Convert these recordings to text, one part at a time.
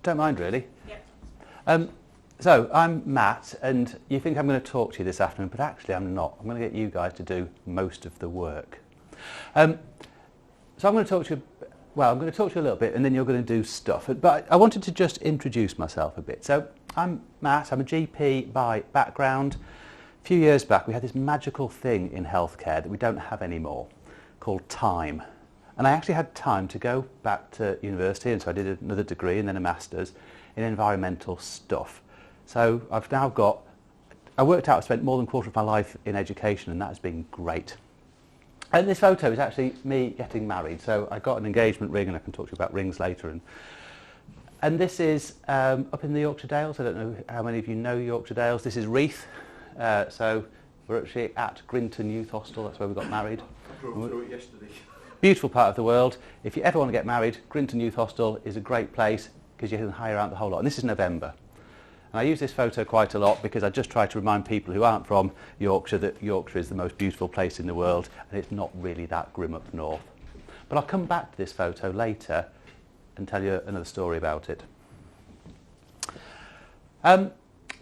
Don't mind, really. So, I'm Matt, and you think I'm going to talk to you this afternoon, but actually I'm not. I'm going to get you guys to do most of the work. So I'm going to talk to you, I'm going to talk to you a little bit, and then you're going to do stuff. But I wanted to just introduce myself a bit. So, I'm Matt, I'm a GP by background. A few years back, we had this magical thing in healthcare that we don't have anymore, called time. And I actually had time to go back to university, and so I did another degree and then a master's in environmental stuff. So I've now I worked out I spent more than a quarter of my life in education, and that has been great. And this photo is actually me getting married. So I got an engagement ring, and I can talk to you about rings later. And this is up in the Yorkshire Dales. I don't know how many of you know Yorkshire Dales. This is Reeth. So we're actually at Grinton Youth Hostel. That's where we got married. I drove through it yesterday. Beautiful part of the world. If you ever want to get married, Grinton Youth Hostel is a great place because you can hire out the whole lot. And this is November. And I use this photo quite a lot because I just try to remind people who aren't from Yorkshire that Yorkshire is the most beautiful place in the world, and it's not really that grim up north. But I'll come back to this photo later and tell you another story about it. But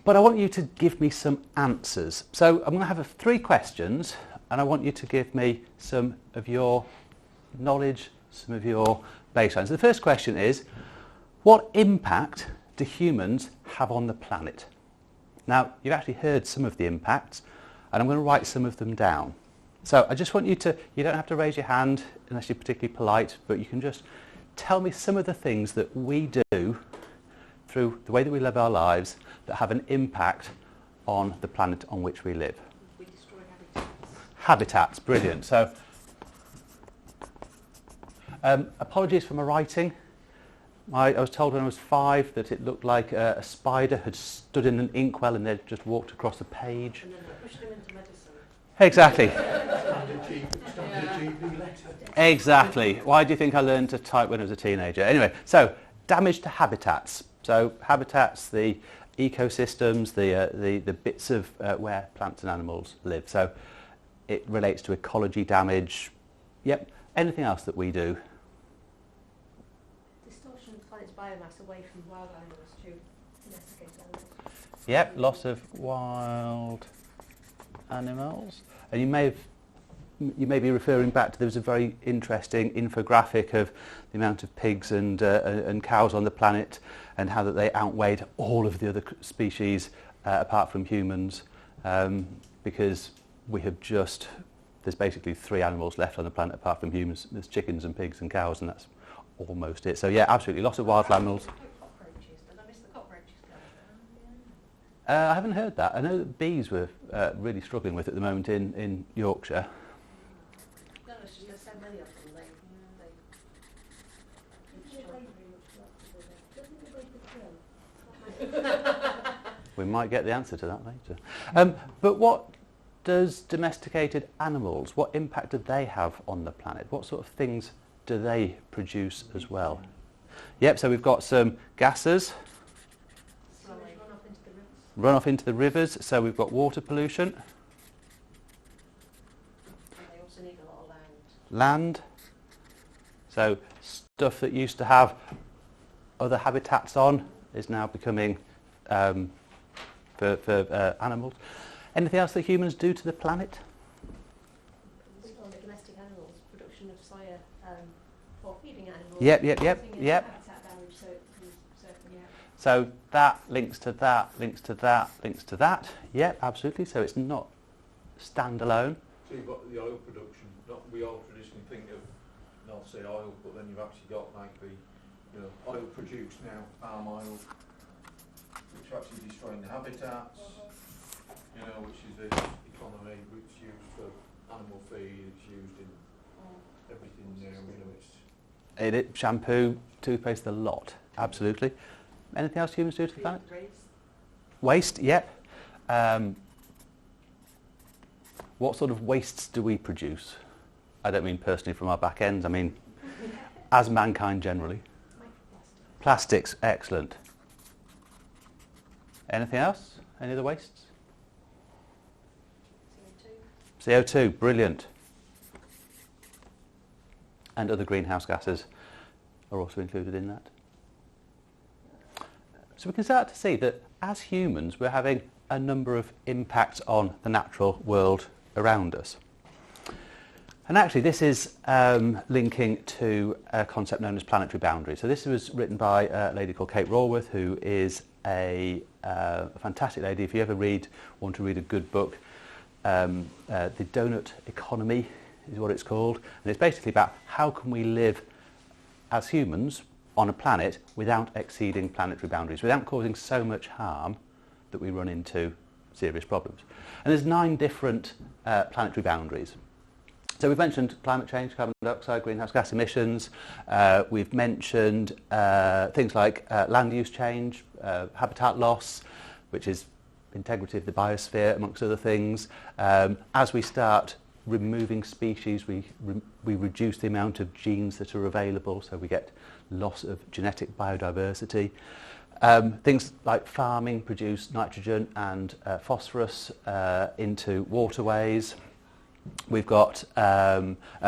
I want you to give me some answers. So I'm going to have 3 questions, and I want you to give me some of your knowledge, some of your baselines. So the first question is, what impact do humans have on the planet? Now, you've actually heard some of the impacts, and I'm going to write some of them down. So I just want you don't have to raise your hand unless you're particularly polite, but you can just tell me some of the things that we do through the way that we live our lives that have an impact on the planet on which we live. We destroy habitats. Habitats, brilliant. So, apologies for my writing. I was told when I was 5 that it looked like a spider had stood in an inkwell and they'd just walked across the page. And then they pushed him into medicine. Exactly. Standard GP letter. Exactly. Why do you think I learned to type when I was a teenager? Anyway, so damage to habitats. So habitats, the ecosystems, the bits of where plants and animals live. So it relates to ecology damage. Yep. Anything else that we do? Distortion of the planet's biomass away from wild animals to domesticate animals. Yep. Loss of wild animals. And you may be referring back to, there was a very interesting infographic of the amount of pigs and cows on the planet and how that they outweighed all of the other species apart from humans, because there's basically 3 animals left on the planet apart from humans. There's chickens and pigs and cows, and that's almost it. So yeah, absolutely, lots of wild animals. Cockroaches. Did I miss the cockroaches? I haven't heard that. I know that bees were really struggling with it at the moment in Yorkshire. No, it's just there's so many of them. We might get the answer to that later. But what does domesticated animals, what impact do they have on the planet? What sort of things do they produce as well? Yep, so we've got some gases. Run off into the rivers. So we've got water pollution. And they also need a lot of land. Land. So stuff that used to have other habitats on is now becoming for animals. Anything else that humans do to the planet? On the domestic animals, production of soya for feeding animals. Yep. Habitat damage, So that links to that, links to that, links to that. Yep, absolutely. So it's not standalone. So you've got the oil production. We all traditionally think of North Sea oil, but then you've actually got like the oil produced now, palm oil, which are actually destroying the habitats. Which is the economy, which is used for animal feed. It's used in everything now. It's shampoo, toothpaste, the lot. Absolutely. Anything else humans do to the planet? Waste, yep. What sort of wastes do we produce? I don't mean personally from our back ends, I mean as mankind generally. Plastics, excellent. Anything else? Any other wastes? CO2, brilliant. And other greenhouse gases. are also included in that. So we can start to see that as humans we're having a number of impacts on the natural world around us. And actually this is linking to a concept known as planetary boundaries. So this was written by a lady called Kate Raworth, who is a fantastic lady. If you ever want to read a good book, The Donut Economy is what it's called. And it's basically about how can we live as humans on a planet without exceeding planetary boundaries, without causing so much harm that we run into serious problems. And there's 9 different planetary boundaries. So we've mentioned climate change, carbon dioxide, greenhouse gas emissions. We've mentioned things like land use change, habitat loss, which is integrity of the biosphere, amongst other things. As we start removing species, we reduce the amount of genes that are available, so we get loss of genetic biodiversity. Things like farming produce nitrogen and phosphorus into waterways. We've got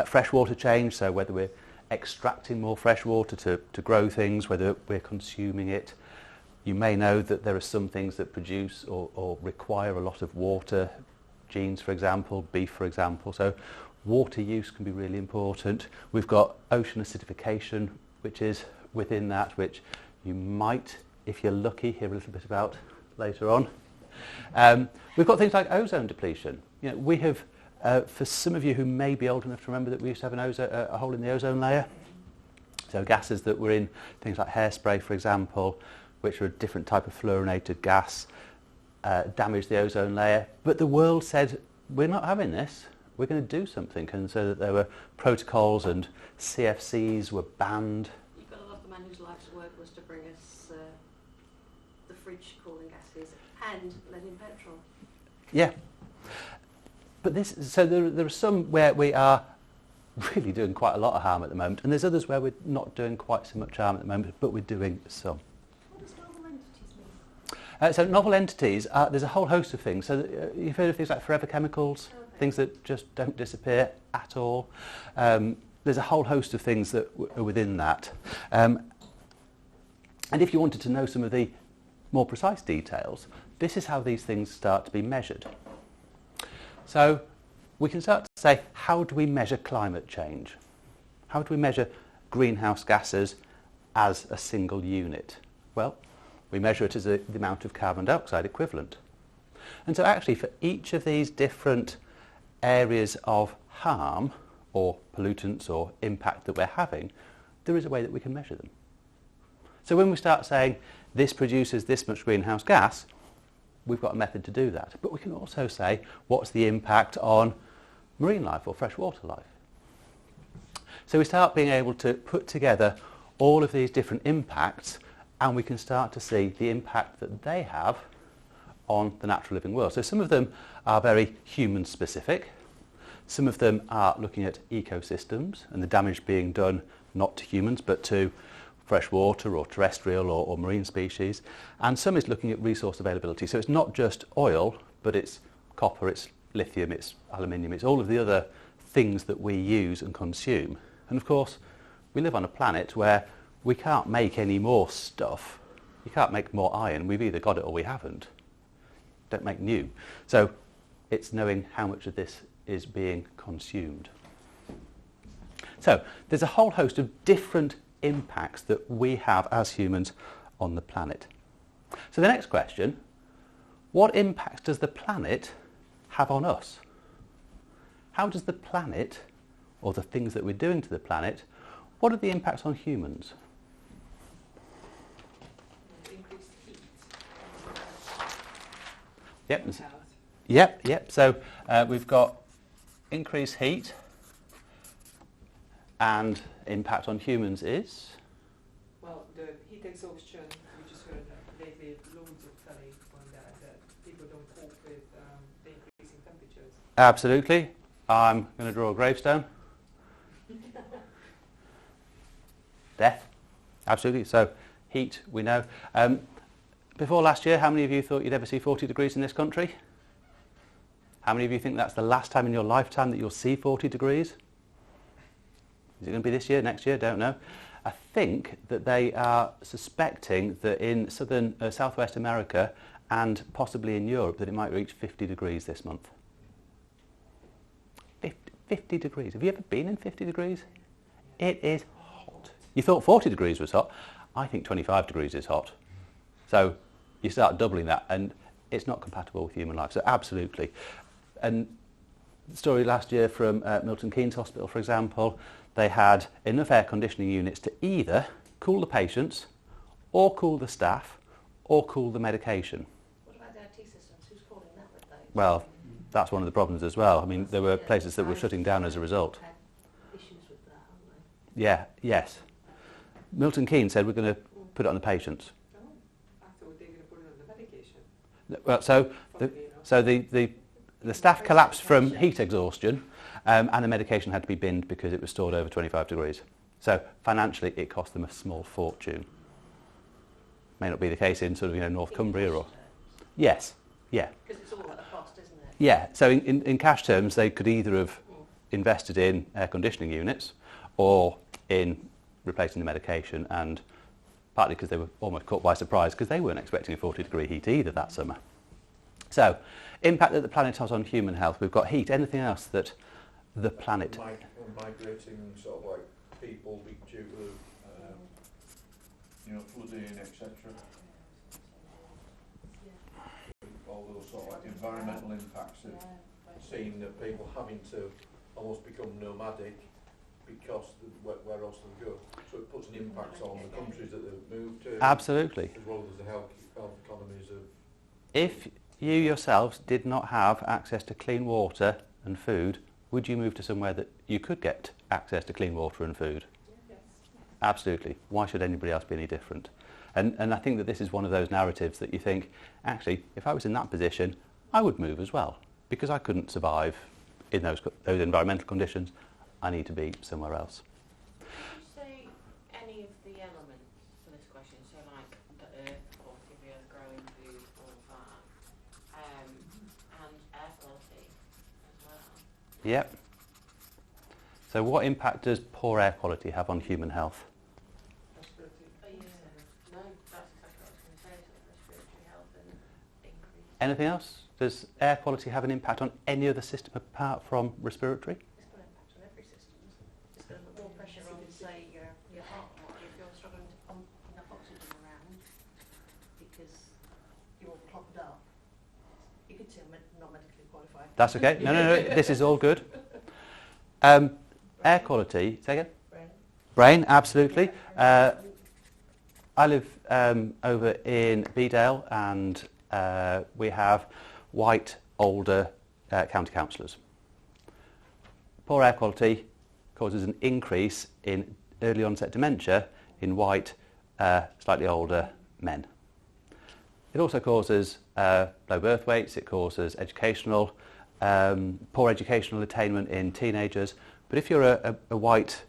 freshwater change, so whether we're extracting more fresh water to grow things, whether we're consuming it. You may know that there are some things that produce or require a lot of water, jeans for example, beef for example, so water use can be really important. We've got ocean acidification, which is within that, which you might, if you're lucky, hear a little bit about later on. We've got things like ozone depletion. You know, we have for some of you who may be old enough to remember that we used to have a hole in the ozone layer. So gases that were in things like hairspray, for example, which are a different type of fluorinated gas, damaged the ozone layer. But the world said, we're not having this, we're going to do something. And so that there were protocols and CFCs were banned. You've got a lot of the man whose life's work was to bring us the fridge cooling gases and lead in petrol. Yeah. But there are some where we are really doing quite a lot of harm at the moment, and there's others where we're not doing quite so much harm at the moment, but we're doing some. What does novel entities mean? So novel entities, there's a whole host of things. So you've heard of things like forever chemicals, things that just don't disappear at all. There's a whole host of things that are within that. And if you wanted to know some of the more precise details, this is how these things start to be measured. So we can start to say, how do we measure climate change? How do we measure greenhouse gases as a single unit? Well, we measure it as the amount of carbon dioxide equivalent. And so actually for each of these different areas of harm or pollutants or impact that we're having, there is a way that we can measure them. So when we start saying this produces this much greenhouse gas, we've got a method to do that. But we can also say, what's the impact on marine life or freshwater life? So we start being able to put together all of these different impacts, and we can start to see the impact that they have on the natural living world. So some of them are very human specific. Some of them are looking at ecosystems and the damage being done not to humans but to freshwater or terrestrial or marine species, and some is looking at resource availability. So it's not just oil, but it's copper, it's lithium, it's aluminium, it's all of the other things that we use and consume. And of course, we live on a planet where we can't make any more stuff. You can't make more iron. We've either got it or we haven't. Don't make new. So it's knowing how much of this is being consumed. So there's a whole host of different impacts that we have as humans on the planet. So the next question, what impacts does the planet have on us? How does the planet, or the things that we're doing to the planet, what are the impacts on humans? Increased heat. Yep. So we've got increased heat, and impact on humans is? Well, the heat exhaustion, we just heard lately loads of telly on that people don't cope with the increasing temperatures. Absolutely. I'm going to draw a gravestone. Death. Absolutely. So heat, we know. Before last year, how many of you thought you'd ever see 40 degrees in this country? How many of you think that's the last time in your lifetime that you'll see 40 degrees? Is it going to be this year, next year? Don't know. I think that they are suspecting that in southwest America and possibly in Europe that it might reach 50 degrees this month. 50 degrees. Have you ever been in 50 degrees? It is hot. You thought 40 degrees was hot. I think 25 degrees is hot. So you start doubling that and it's not compatible with human life. So absolutely. And the story last year from Milton Keynes Hospital, for example, they had enough air conditioning units to either cool the patients or cool the staff or cool the medication. What about the IT systems? Who's calling that with those? Well, that's one of the problems as well. I mean, there were places that were shutting down as a result. Had issues with that, haven't they? Yes. Milton Keynes said we're going to put it on the patients. Oh, I thought they were going to put it on the medication. Well, so the staff collapsed from heat exhaustion, and the medication had to be binned because it was stored over 25 degrees. So financially, it cost them a small fortune. May not be the case in sort of North Cumbria or. Yes. Yeah. Because it's all at a cost, isn't it? Yeah. So in cash terms, they could either have invested in air conditioning units or in replacing the medication, and partly because they were almost caught by surprise because they weren't expecting a 40-degree heat either that summer. So, impact that the planet has on human health. We've got heat. Anything else that the planet... Migrating sort of like people due to flooding, etc. All those sort of like environmental impacts of seeing that people having to almost become nomadic because where else they go. So it puts an impact on the countries that they've moved to. Absolutely. As well as the health economies of... If you yourselves did not have access to clean water and food, would you move to somewhere that you could get access to clean water and food? Yes. Absolutely. Why should anybody else be any different? And I think that this is one of those narratives that you think, actually, if I was in that position, I would move as well, because I couldn't survive in those environmental conditions. I need to be somewhere else. Did you say any of the elements for this question? So like the earth, quality of the earth, growing food, all of that, and air quality as well? Yep. So what impact does poor air quality have on human health? No, that's exactly what I was going to say, sort of respiratory health and increase. Anything else? Does air quality have an impact on any other system apart from respiratory? It's got an impact on every system, isn't it? It's going to put more pressure on, say, your heart, or if you're struggling to pump enough oxygen around because you're all clogged up. You could say I'm not medically qualified. That's okay. No, this is all good. Air quality, say again? Brain, absolutely. I live over in Bedale, and we have white, older county councillors. Poor air quality causes an increase in early onset dementia in white, slightly older men. It also causes low birth weights, it causes poor educational attainment in teenagers. But if you're a white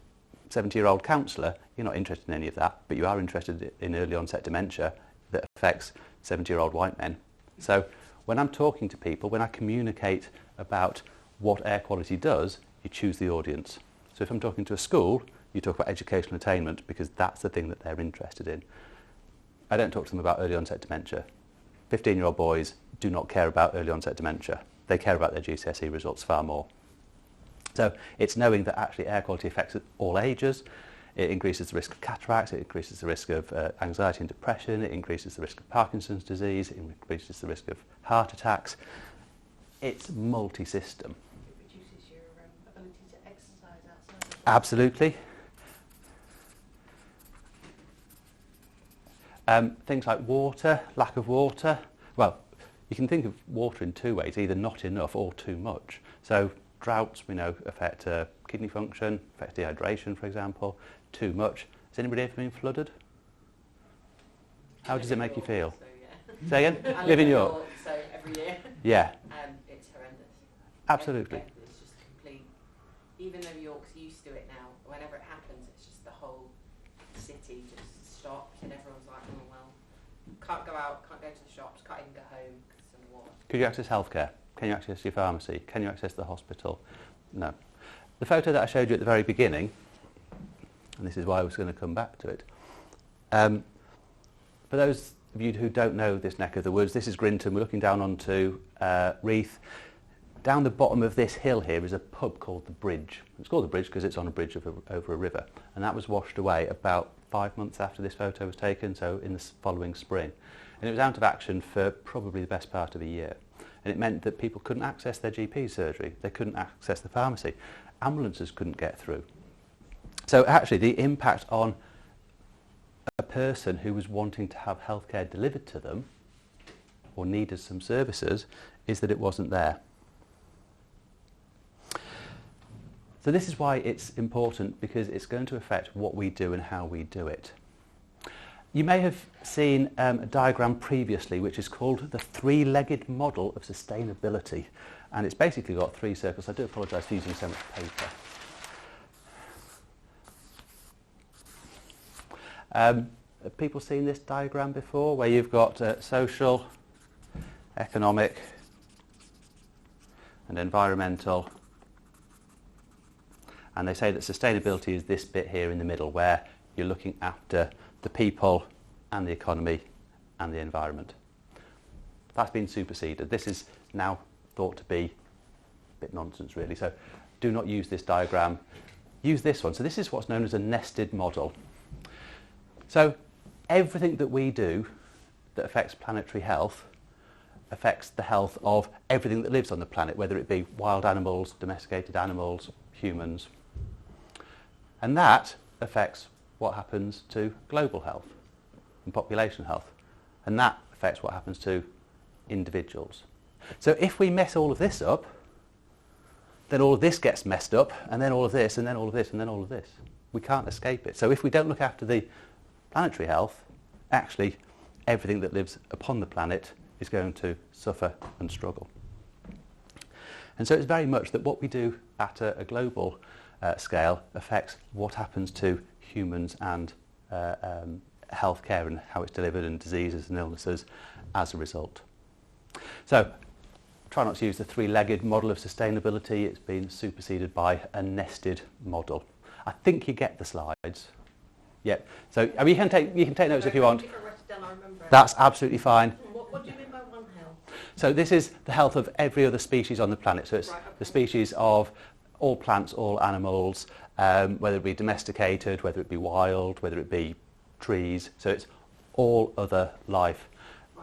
70-year-old counsellor, you're not interested in any of that, but you are interested in early onset dementia that affects 70-year-old white men. So when I'm talking to people, when I communicate about what air quality does, you choose the audience. So if I'm talking to a school, you talk about educational attainment because that's the thing that they're interested in. I don't talk to them about early onset dementia. 15-year-old boys do not care about early onset dementia. They care about their GCSE results far more. So it's knowing that actually air quality affects all ages. It increases the risk of cataracts, it increases the risk of anxiety and depression, it increases the risk of Parkinson's disease, it increases the risk of heart attacks. It's multi-system. It reduces your ability to exercise outside. Absolutely. Things like water, lack of water. Well, you can think of water in two ways, either not enough or too much. So droughts, we know, affect kidney function, affect dehydration, for example. Too much. Has anybody ever been flooded? How does it make you feel? So, yeah. Say again? I Live in York. So every year. Yeah, It's horrendous. absolutely. It's just complete. Even though York's used to it now, whenever it happens, it's just the whole city just stops and everyone's like, oh well, can't go out, can't go to the shops, can't even go home because of the water. Could you access healthcare? Can you access your pharmacy? Can you access the hospital? No. The photo that I showed you at the very beginning and this is why I was going to come back to it. For those of you who don't know this neck of the woods, this is Grinton. We're looking down onto Reeth. Down the bottom of this hill here is a pub called the Bridge. It's called the Bridge because it's on a bridge over a river, and that was washed away about 5 months after this photo was taken, so in the following spring. And it was out of action for probably the best part of a year. And it meant that people couldn't access their GP surgery, they couldn't access the pharmacy, ambulances couldn't get through. So actually the impact on a person who was wanting to have healthcare delivered to them or needed some services is that it wasn't there. So this is why it's important, because it's going to affect what we do and how we do it. You may have seen a diagram previously which is called the three-legged model of sustainability, and it's basically got 3 circles. I do apologise for using so much paper. Have people seen this diagram before, where you've got social, economic and environmental, and they say that sustainability is this bit here in the middle, where you're looking after the people and the economy and the environment. That's been superseded. This is now thought to be a bit nonsense, really, so do not use this diagram. Use this one. So this is what's known as a nested model. So everything that we do that affects planetary health affects the health of everything that lives on the planet, whether it be wild animals, domesticated animals, humans. And that affects what happens to global health and population health. And that affects what happens to individuals. So if we mess all of this up, then all of this gets messed up, and then all of this, and then all of this, and then all of this. We can't escape it. So if we don't look after the planetary health, actually everything that lives upon the planet is going to suffer and struggle. And so it's very much that what we do at a global scale affects what happens to humans and healthcare and how it's delivered, and diseases and illnesses as a result. So try not to use the three-legged model of sustainability. It's been superseded by a nested model. I think you get the slides. Yep. So I mean, you can take notes if you want. That's absolutely fine. What do you mean by One Health? So this is the health of every other species on the planet. So it's the species of all plants, all animals, whether it be domesticated, whether it be wild, whether it be trees. So it's all other life,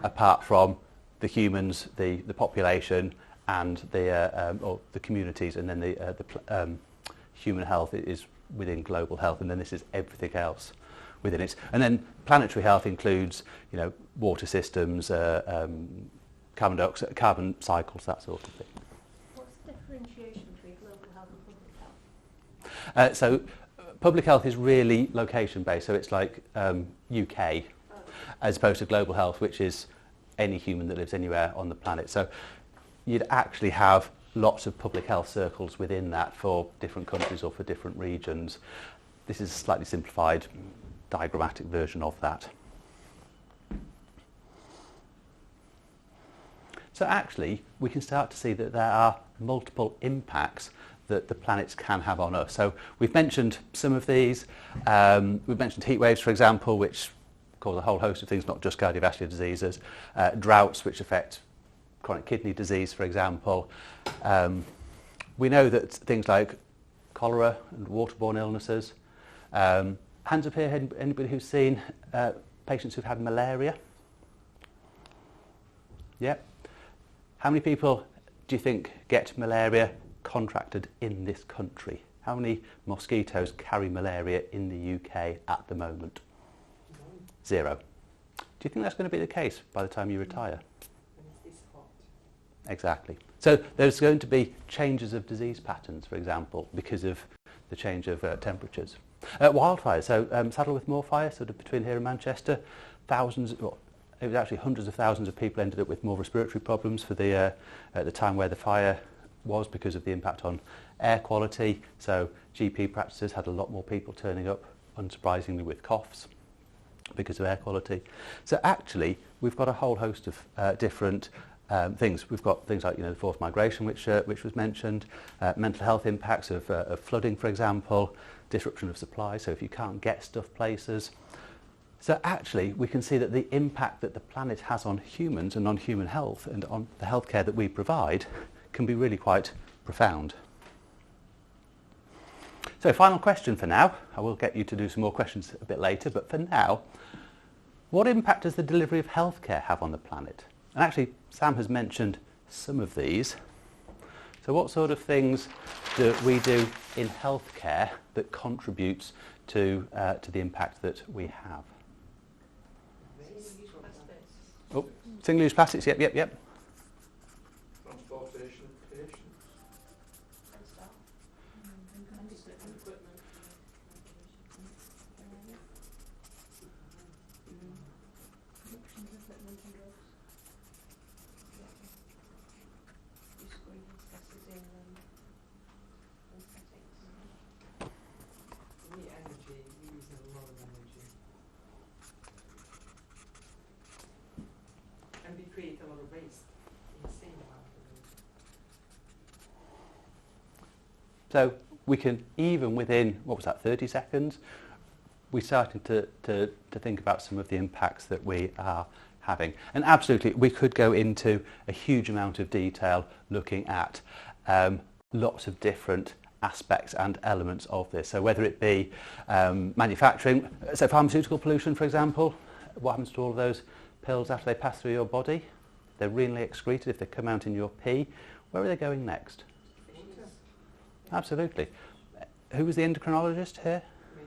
apart from the humans, the population, and or the communities, and then the human health is within global health, and then this is everything else within it. And then planetary health includes, water systems, carbon dioxide, carbon cycles, that sort of thing. What's the differentiation between global health and public health? So public health is really location based, so it's like UK, as opposed to global health, which is any human that lives anywhere on the planet. So you'd actually have lots of public health circles within that for different countries or for different regions. This is a slightly simplified diagrammatic version of that. So actually we can start to see that there are multiple impacts that the planets can have on us. So we've mentioned some of these. We've mentioned heat waves, for example, which cause a whole host of things, not just cardiovascular diseases, droughts which affect chronic kidney disease, for example. We know that things like cholera and waterborne illnesses. Hands up here, anybody who's seen patients who've had malaria? Yep. How many people do you think get malaria contracted in this country? How many mosquitoes carry malaria in the UK at the moment? 0. Do you think that's going to be the case by the time you retire? It's hot. Exactly. So there's going to be changes of disease patterns, for example, because of the change of temperatures. Wildfires. So Saddleworth Moor fire, sort of between here and Manchester, it was actually hundreds of thousands of people ended up with more respiratory problems for at the time where the fire was, because of the impact on air quality. So GP practices had a lot more people turning up, unsurprisingly, with coughs because of air quality. So actually we've got a whole host of different things. We've got things like the forced migration, which was mentioned, mental health impacts of flooding, for example, disruption of supply, so if you can't get stuff places. So actually we can see that the impact that the planet has on humans and on human health and on the healthcare that we provide can be really quite profound. So final question for now. I will get you to do some more questions a bit later, but for now, what impact does the delivery of healthcare have on the planet? And actually Sam has mentioned some of these. So what sort of things do we do in healthcare that contributes to the impact that we have? Single-use plastics. Oh, single-use plastics, yep. Transportation of patients. And stuff. And equipment. Production of equipment and drugs. Use of greenhouse gases in settings. We energy, we use a lot of energy. And we create a lot of waste, insane amount of waste. So we can, even within, 30 seconds, we're starting to think about some of the impacts that we are having. And absolutely, we could go into a huge amount of detail looking at lots of different aspects and elements of this. So whether it be manufacturing, so pharmaceutical pollution, for example, what happens to all of those pills after they pass through your body? They're renally excreted. If they come out in your pee, where are they going next? Absolutely. Who was the endocrinologist here? Me.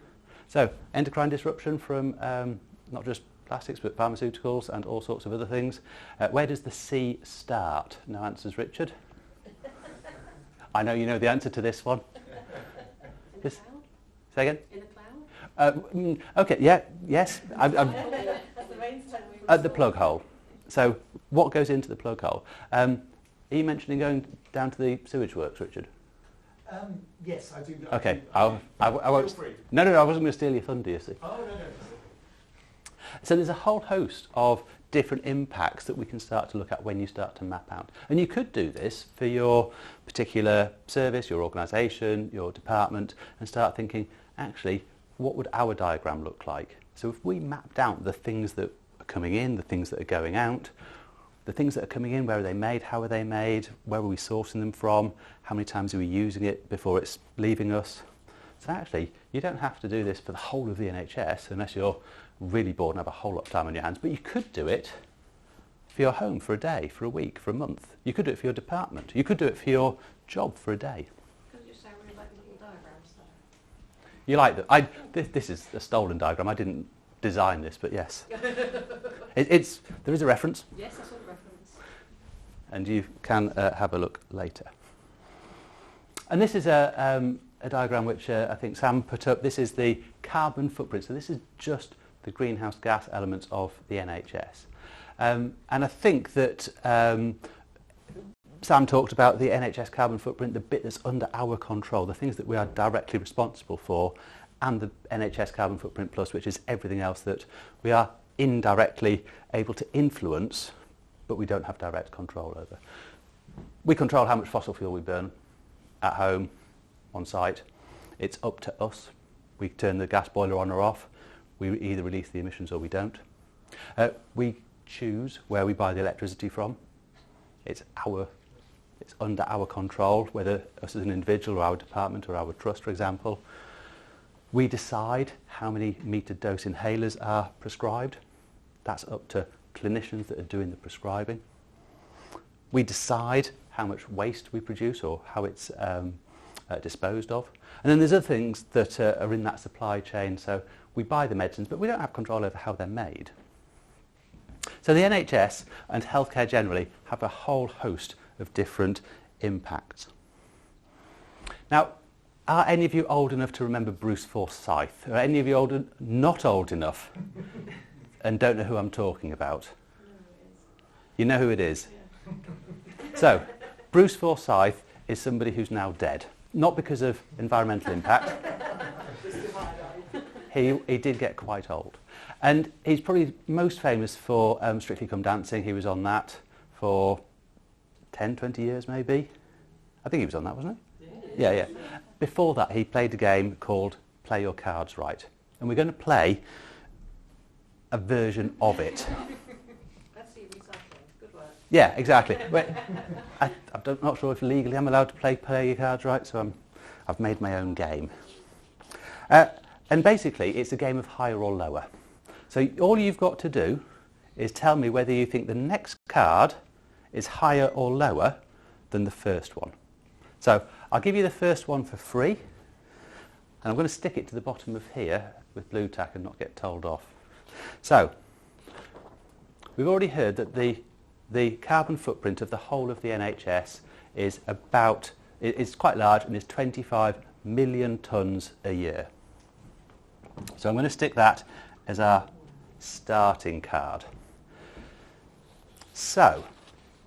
So endocrine disruption from not just plastics but pharmaceuticals and all sorts of other things. Where does the C start? No answers, Richard. I know you know the answer to this one. In the Yes. cloud? Say again? In the cloud? Okay, yeah, yes. That's the main time we At the plug hole. So what goes into the plug hole? Are you mentioning going down to the sewage works, Richard? Yes, I do. Okay, I Feel won't. free. No, I wasn't going to steal your thunder, you see. Oh, no. So there's a whole host of different impacts that we can start to look at when you start to map out. And you could do this for your particular service, your organisation, your department, and start thinking, actually, what would our diagram look like? So if we mapped out the things that are coming in, the things that are going out, the things that are coming in, where are they made, how are they made, where are we sourcing them from, how many times are we using it before it's leaving us. So actually, you don't have to do this for the whole of the NHS unless you're really bored and have a whole lot of time on your hands, but you could do it for your home for a day, for a week, for a month. You could do it for your department. You could do it for your job for a day. Could you say really like little diagrams though? You like that? This is a stolen diagram. I didn't design this, but yes. There is a reference, Yes, I saw the reference. and you can have a look later. And this is a diagram which I think Sam put up. This is the carbon footprint. So this is just the greenhouse gas elements of the NHS. And I think that Sam talked about the NHS carbon footprint, the bit that's under our control, the things that we are directly responsible for, and the NHS carbon footprint plus, which is everything else that we are indirectly able to influence, but we don't have direct control over. We control how much fossil fuel we burn at home, on site. It's up to us. We turn the gas boiler on or off. We either release the emissions or we don't. We choose where we buy the electricity from. It's under our control, whether us as an individual or our department or our trust, for example. We decide how many metered dose inhalers are prescribed. That's up to clinicians that are doing the prescribing. We decide how much waste we produce or how it's disposed of. And then there's other things that are in that supply chain. So we buy the medicines, but we don't have control over how they're made. So the NHS and healthcare generally have a whole host of different impacts. Now, are any of you old enough to remember Bruce Forsyth? Are any of you not old enough and don't know who I'm talking about? You know who it is? Yeah. So, Bruce Forsyth is somebody who's now dead. Not because of environmental impact. He did get quite old. And he's probably most famous for Strictly Come Dancing. He was on that for 10, 20 years maybe. I think he was on that, wasn't he? Yeah. Before that, he played a game called play your cards right. And we're going to play a version of it. Let's see recycling. Good work. Yeah, exactly. I'm not sure if legally I'm allowed to play your cards right, so I've made my own game. And basically, it's a game of higher or lower. So all you've got to do is tell me whether you think the next card is higher or lower than the first one. So I'll give you the first one for free, and I'm going to stick it to the bottom of here with blue tack and not get told off. So we've already heard that the carbon footprint of the whole of the NHS is quite large and is 25 million tonnes a year. So I'm going to stick that as our starting card. So,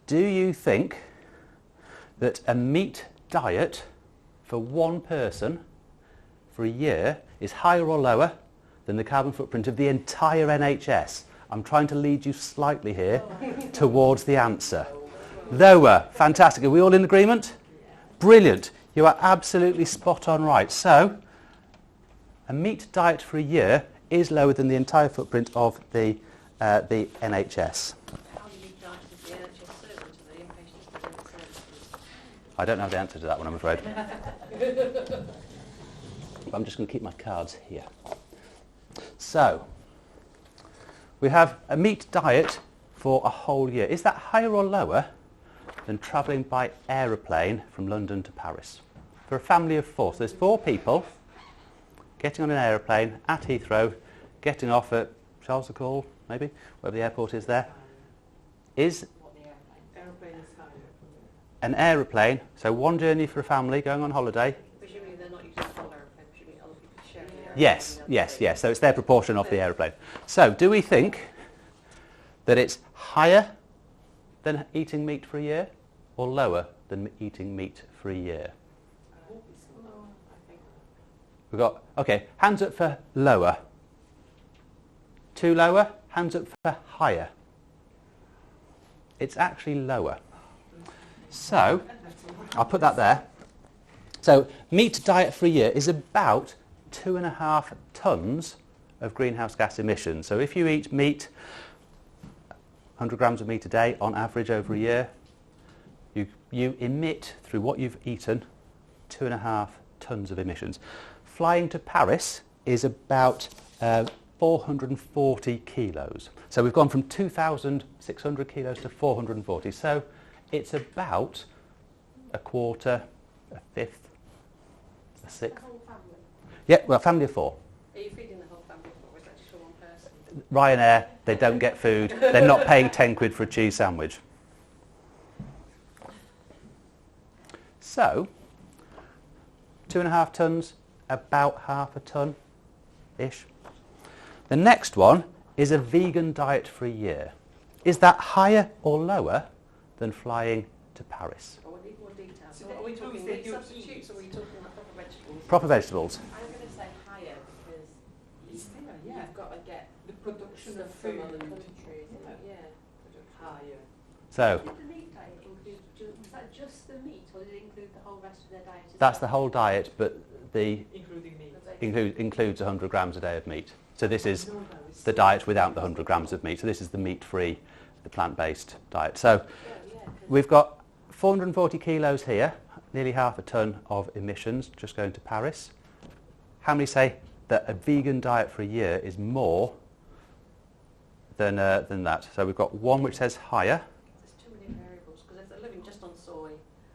do you think that a meat diet for one person for a year is higher or lower than the carbon footprint of the entire NHS? I'm trying to lead you slightly here towards the answer. Lower. Fantastic. Are we all in agreement? Brilliant. You are absolutely spot on right. So, a meat diet for a year is lower than the entire footprint of the NHS. How do you charge the NHS servant to the inpatient services? I don't have the answer to that one, I'm afraid. But I'm just going to keep my cards here. So, we have a meat diet for a whole year. Is that higher or lower than travelling by aeroplane from London to Paris? For a family of 4. So there's 4 people getting on an aeroplane at Heathrow, getting off at Charles de Gaulle, maybe, wherever the airport is there. Is Aeroplane is higher. an aeroplane, so one journey for a family going on holiday. Presumably they're not using full aeroplane, presumably other people share the aeroplane. Yes. So it's their proportion of the aeroplane. So do we think that it's higher than eating meat for a year or lower than eating meat for a year? I hope it's lower, I think. We've got, okay, hands up for lower. 2 lower, hands up for higher. It's actually lower. So, I'll put that there. So, meat diet for a year is about 2.5 tonnes of greenhouse gas emissions. So if you eat meat, 100 grams of meat a day on average over a year, you emit through what you've eaten 2.5 tonnes of emissions. Flying to Paris is about 440 kilos. So we've gone from 2,600 kilos to 440. So it's about a quarter, a fifth, a sixth. The whole family? Yeah, well, a family of 4. Are you feeding the whole family or is that just for one person? Ryanair, they don't get food. They're not paying 10 quid for a cheese sandwich. So, 2.5 tonnes, about half a tonne-ish. The next one is a vegan diet for a year. Is that higher or lower than flying to Paris? Or we need more details. So So that are we includes talking that meat you substitutes or are we talking like proper vegetables? Proper vegetables. I'm going to say higher because It's higher, yeah. you've got to get The production of stuff from food other and countries. yeah. Yeah. Higher. So, Did the meat diet include, was that just the meat or did it include the whole rest of their diet? as that's the well? whole diet, but the Including meat. includes 100 grams a day of meat. So this is No, no, it's the diet without the 100 grams of meat. So this is the meat-free, the plant-based diet. So we've got 440 kilos here, nearly half a tonne of emissions just going to Paris. How many say that a vegan diet for a year is more than that? So we've got one which says higher. There's too many variables because if they're living just on soy,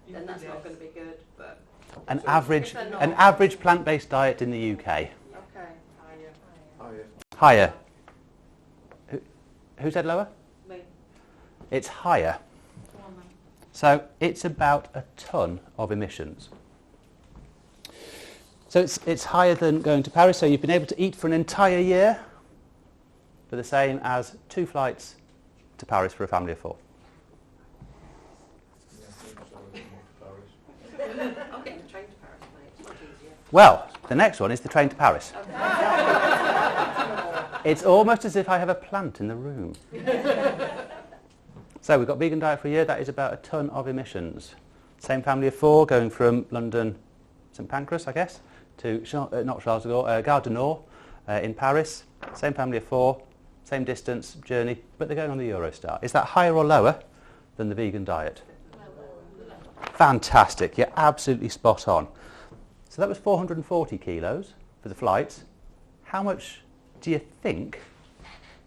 then Yes. that's not going to be good. But An So average, if they're not- an average plant-based diet in the UK. okay, Higher. Higher. Higher. Who said lower? me. It's higher. Go on then. So it's about a tonne of emissions. So it's higher than going to Paris. So you've been able to eat for an entire year for the same as 2 flights to Paris for a family of 4. Yeah, I think so. Paris. I'm getting the train to Paris, mate. It's much easier. Well, the next one is the train to Paris. It's almost as if I have a plant in the room. So we've got vegan diet for a year. That is about a tonne of emissions. Same family of 4 going from London, St Pancras, I guess, to not Charles de Gaulle, Gare du Nord in Paris. Same family of 4, same distance journey, but they're going on the Eurostar. Is that higher or lower than the vegan diet? Fantastic, you're absolutely spot on. So that was 440 kilos for the flights. How much do you think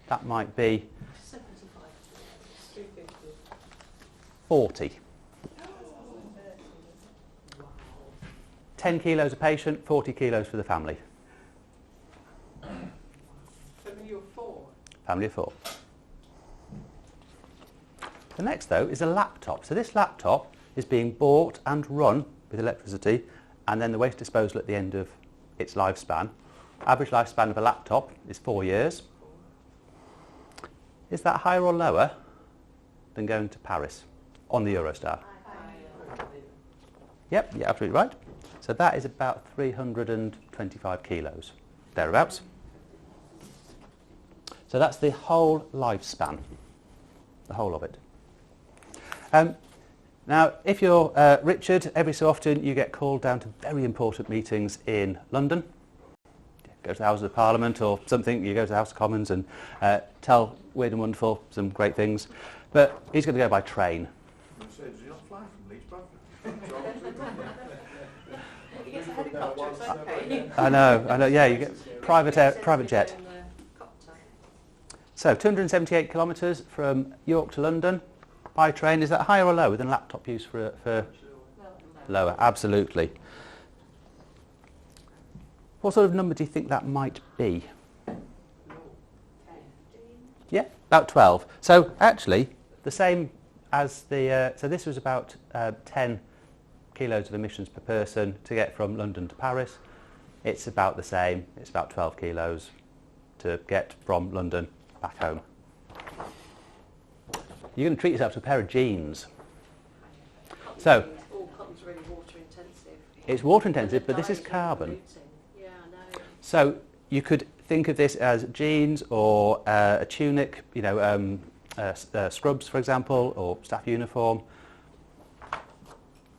that might be? 75. 350. 40. 10 kilos a patient, 40 kilos for the family. Family of 4. Family of 4. The next, though, is a laptop. So this laptop is being bought and run with electricity, and then the waste disposal at the end of its lifespan. Average lifespan of a laptop is 4 years. Is that higher or lower than going to Paris on the Eurostar? Yep, you're absolutely right. So that is about 325 kilos, thereabouts. So that's the whole lifespan, the whole of it. Now, if you're Richard, every so often you get called down to very important meetings in London. Go to the Houses of Parliament or something, you go to the House of Commons and tell Weird and Wonderful some great things. But he's going to go by train. Does he not fly from Leeds back? He gets a helicopter, it's okay. I know, yeah, you get private jet. So 278 kilometres from York to London by train. Is that higher or lower than laptop use for lower? Absolutely. What sort of number do you think that might be? Yeah, about 12. So actually, the same as the... so this was about 10 kilos of emissions per person to get from London to Paris. It's about the same. It's about 12 kilos to get from London back home. You're going to treat yourself to a pair of jeans. So All cotton's really water intensive. it's water intensive, but this is carbon. Yeah, I know. So you could think of this as jeans or a tunic, you know, scrubs, for example, or staff uniform.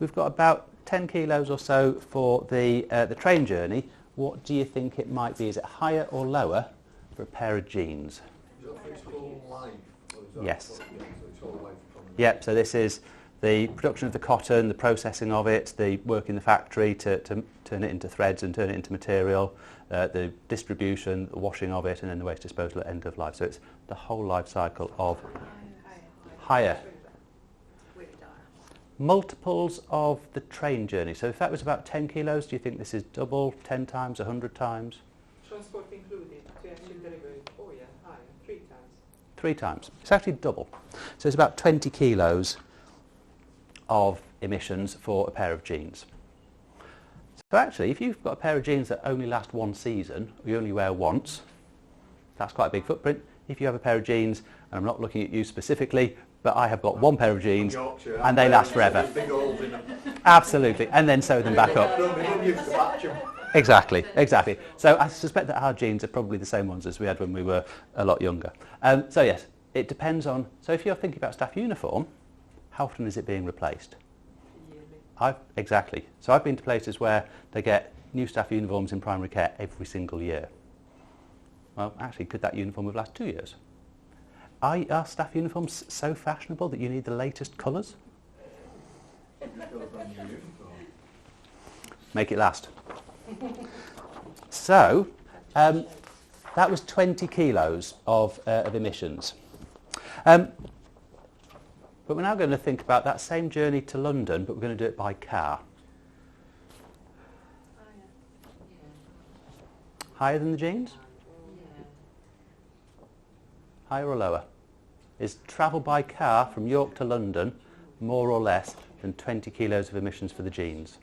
We've got about 10 kilos or so for the train journey. What do you think it might be? Is it higher or lower for a pair of jeans? Is that for its whole life? Or is that Yes. so its whole life from the... Yep, so this is the production of the cotton, the processing of it, the work in the factory to turn it into threads and turn it into material, the distribution, the washing of it, and then the waste disposal at end of life. So it's the whole life cycle of higher. Really dire. Multiples of the train journey. So if that was about 10 kilos, do you think this is double, 10 times, 100 times? Transport included to actual delivery. Oh yeah, higher, 3 times. 3 times. It's actually double. So it's about 20 kilos of emissions for a pair of jeans. So actually, if you've got a pair of jeans that only last one season, or you only wear once, that's quite a big footprint. If you have a pair of jeans, and I'm not looking at you specifically, but I have got one pair of jeans, Yorkshire, and they last forever. Big holes in them. Absolutely, and then sew them back up. No, we didn't used to batch them. Exactly. So I suspect that our jeans are probably the same ones as we had when we were a lot younger. So yes, it depends on... So if you're thinking about staff uniform, how often is it being replaced? Yearly. Exactly. So I've been to places where they get new staff uniforms in primary care every single year. Well, actually, could that uniform have lasted 2 years? Are staff uniforms so fashionable that you need the latest colours? Make it last. So, that was 20 kilos of emissions. But we're now going to think about that same journey to London, but we're going to do it by car. Higher than the jeans? Higher or lower? Is travel by car from York to London more or less than 20 kilos of emissions for the jeans?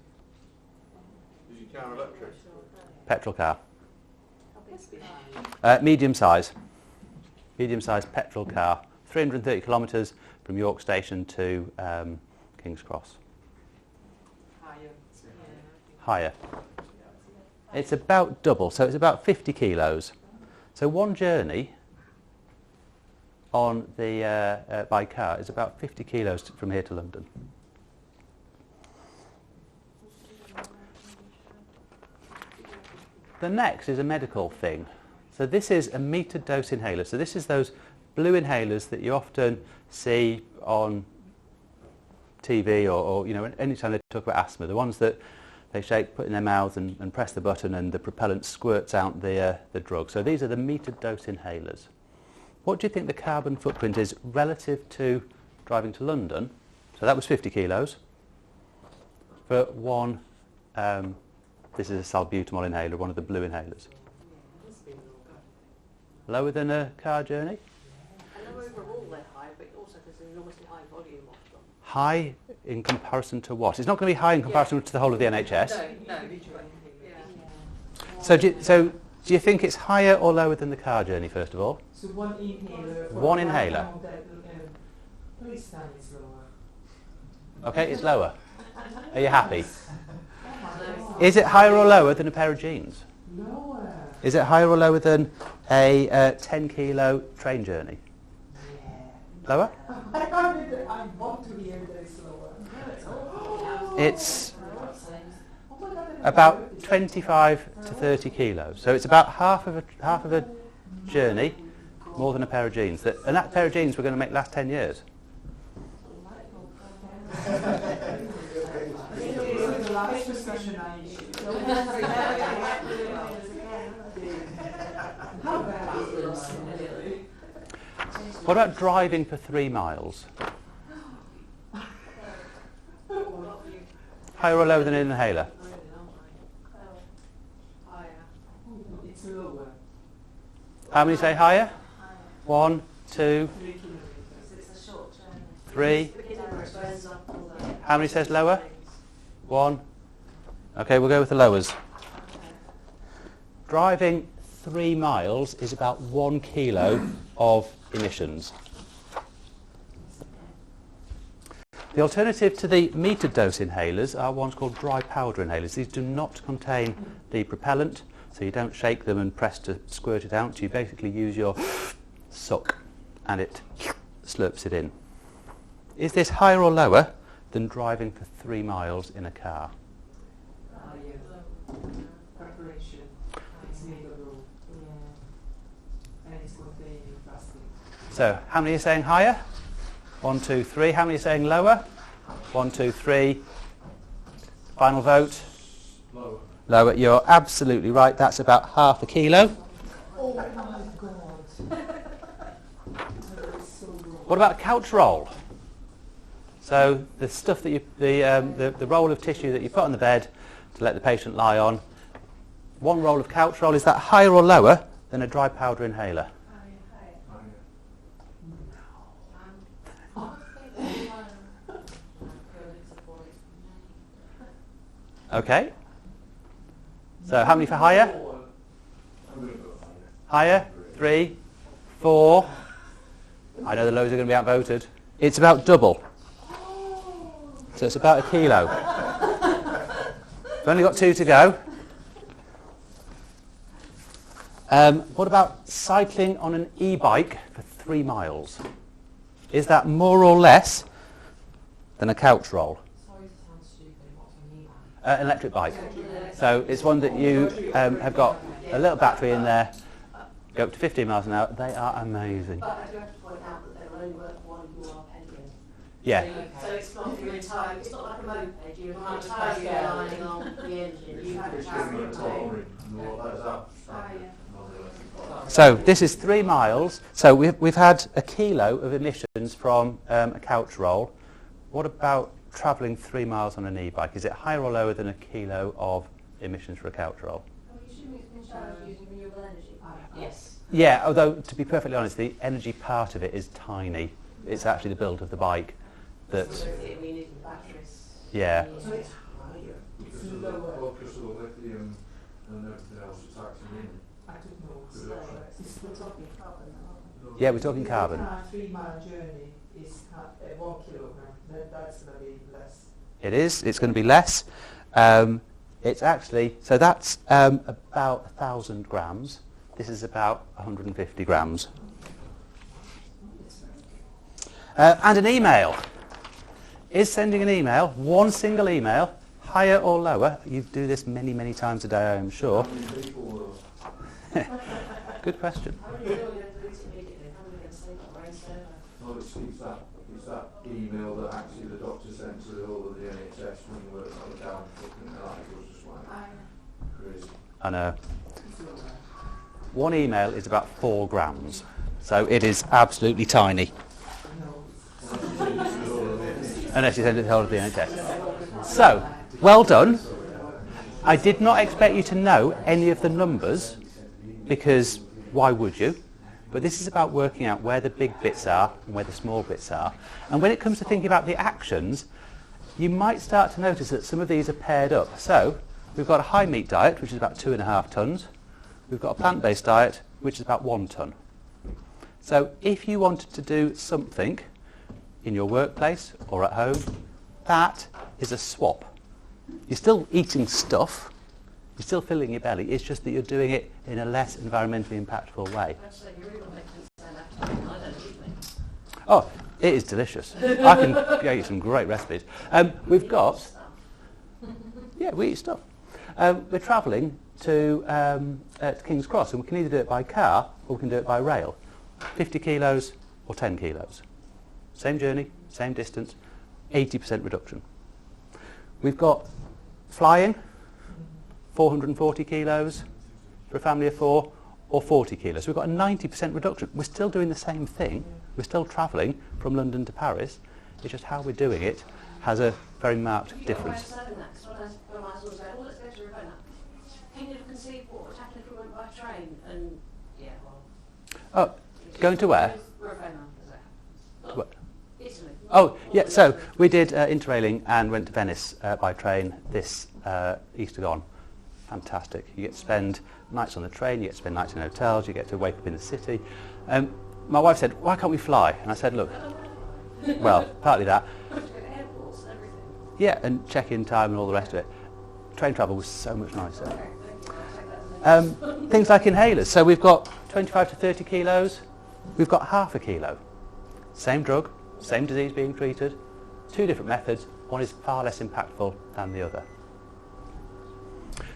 Is your car electric? Petrol car. Must be high. Medium size. Medium size petrol car. 330 kilometres from York Station to King's Cross. Higher. Higher. It's about double, so it's about 50 kilos. So one journey on the by car is about 50 kilos from here to London. The next is a medical thing. So this is a metered dose inhaler. So this is those blue inhalers that you often see on TV or you know, anytime they talk about asthma, the ones that they shake, put in their mouth and press the button and the propellant squirts out the drug. So these are the metered dose inhalers. What do you think the carbon footprint is relative to driving to London? So that was 50 kilos for one, this is a salbutamol inhaler, one of the blue inhalers. Lower than a car journey? I know overall they're high, but also there's an enormously high volume of them. High in comparison to what? It's not going to be high in comparison to the whole of the NHS. No. So do you think it's higher or lower than the car journey, first of all? So one inhaler. One inhaler. Please stand is lower. Okay, it's lower. Are you happy? Is it higher or lower than a pair of jeans? Lower. Is it higher or lower than a 10 kilo train journey? Yeah. Lower? I want to hear that it's lower. It's about 25 to 30 kilos. So it's about half of a journey, more than a pair of jeans. And that pair of jeans we're going to make last 10 years. What about driving for 3 miles? Higher or lower than an inhaler? It's lower. How many say higher? 1, 2, 3. How many says lower? 1. Okay, we'll go with the lowers. Driving 3 miles is about 1 kilo of emissions. The alternative to the metered dose inhalers are ones called dry powder inhalers. These do not contain the propellant, so you don't shake them and press to squirt it out. You basically use your suck and it slurps it in. Is this higher or lower than driving for 3 miles in a car? Preparation. It's made of rope. Yeah. And it's containing plastic. So, how many are saying higher? 1, 2, 3. How many are saying lower? 1, 2, 3. Final vote? Lower. Lower. You're absolutely right. That's about half a kilo. Oh my God. That is so wrong. What about couch roll? So the stuff that the roll of tissue that you put on the bed to let the patient lie on. 1 roll of couch roll, is that higher or lower than a dry powder inhaler? Okay. So how many for higher? I'm going to go Higher? 3, 4. I know the lows are going to be outvoted. It's about double. So it's about a kilo. We've only got 2 to go. What about cycling on an e-bike for 3 miles? Is that more or less than a couch roll? Sorry to sound stupid, what's an e-bike? An electric bike. So it's one that you have got a little battery in there, go up to 15 miles an hour. They are amazing. But I do have to point out that they will only work while you are pedaling. Yeah. So it's not your entire, it's not like a moped, you're entirely relying on the engine. You have to have it too. So this is 3 miles. So we've had a kilo of emissions from a couch roll. What about travelling 3 miles on an e-bike? Is it higher or lower than a kilo of emissions for a couch roll? Are you assuming it's been charged using renewable energy? Yes. Yeah, although to be perfectly honest, the energy part of it is tiny. It's actually the build of the bike that's... So it means batteries. Yeah. So it's higher. It's Because of the lower. focus of the lithium and everything else that's acting in. I don't know. It's Good lower. option. It's We're talking carbon now. Yeah, we're talking carbon. A 3-mile journey is 1 kilogram. That's going to be less. It is. It's going to be less. It's actually... So that's about 1,000 grams. This is about 150 grams. And an email. Is sending an email, 1 single email, higher or lower? You do this many, many times a day, I am sure. How many people Good question. Well, it's that email that actually the doctor sent to all of the NHS when you work on the down fucking night. It was just like crazy. I know. One email is about 4 grams, so it is absolutely tiny. Unless you send it to the whole of the NHS. So, well done. I did not expect you to know any of the numbers, because why would you? But this is about working out where the big bits are and where the small bits are. And when it comes to thinking about the actions, you might start to notice that some of these are paired up. So, we've got a high meat diet, which is about 2.5 tonnes. We've got a plant-based diet, which is about 1 tonne. So if you wanted to do something in your workplace or at home, that is a swap. You're still eating stuff, you're still filling your belly, it's just that you're doing it in a less environmentally impactful way. Oh, it is delicious. I can get you some great recipes. We've got... Yeah, we eat stuff. We're travelling to King's Cross, and we can either do it by car or we can do it by rail. 50 kilos or 10 kilos. Same journey, same distance, 80% reduction. We've got flying, 440 kilos for a family of 4, or 40 kilos. We've got a 90% reduction. We're still doing the same thing. We're still travelling from London to Paris. It's just how we're doing it has a very marked difference. Can you conceive what would happen if we went by train? And yeah, well. Oh, going to where? Ravenna, What? Italy. Oh, yeah, so we did interrailing and went to Venice by train this Easter gone. Fantastic. You get to spend nights on the train, you get to spend nights in hotels, you get to wake up in the city. My wife said, why can't we fly? And I said, look, well, partly that. Airports and everything. Yeah, and check-in time and all the rest of it. Train travel was so much nicer. Things like inhalers. So we've got 25 to 30 kilos. We've got half a kilo. Same drug, same disease being treated. 2 different methods. One is far less impactful than the other.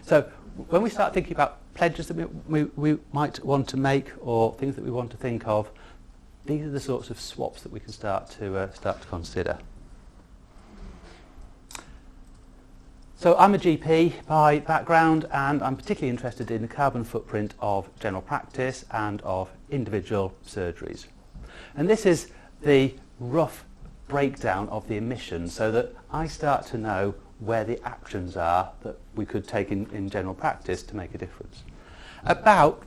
So when we start thinking about pledges that we might want to make or things that we want to think of, these are the sorts of swaps that we can start to consider. So I'm a GP by background, and I'm particularly interested in the carbon footprint of general practice and of individual surgeries. And this is the rough breakdown of the emissions so that I start to know where the actions are that we could take in general practice to make a difference. About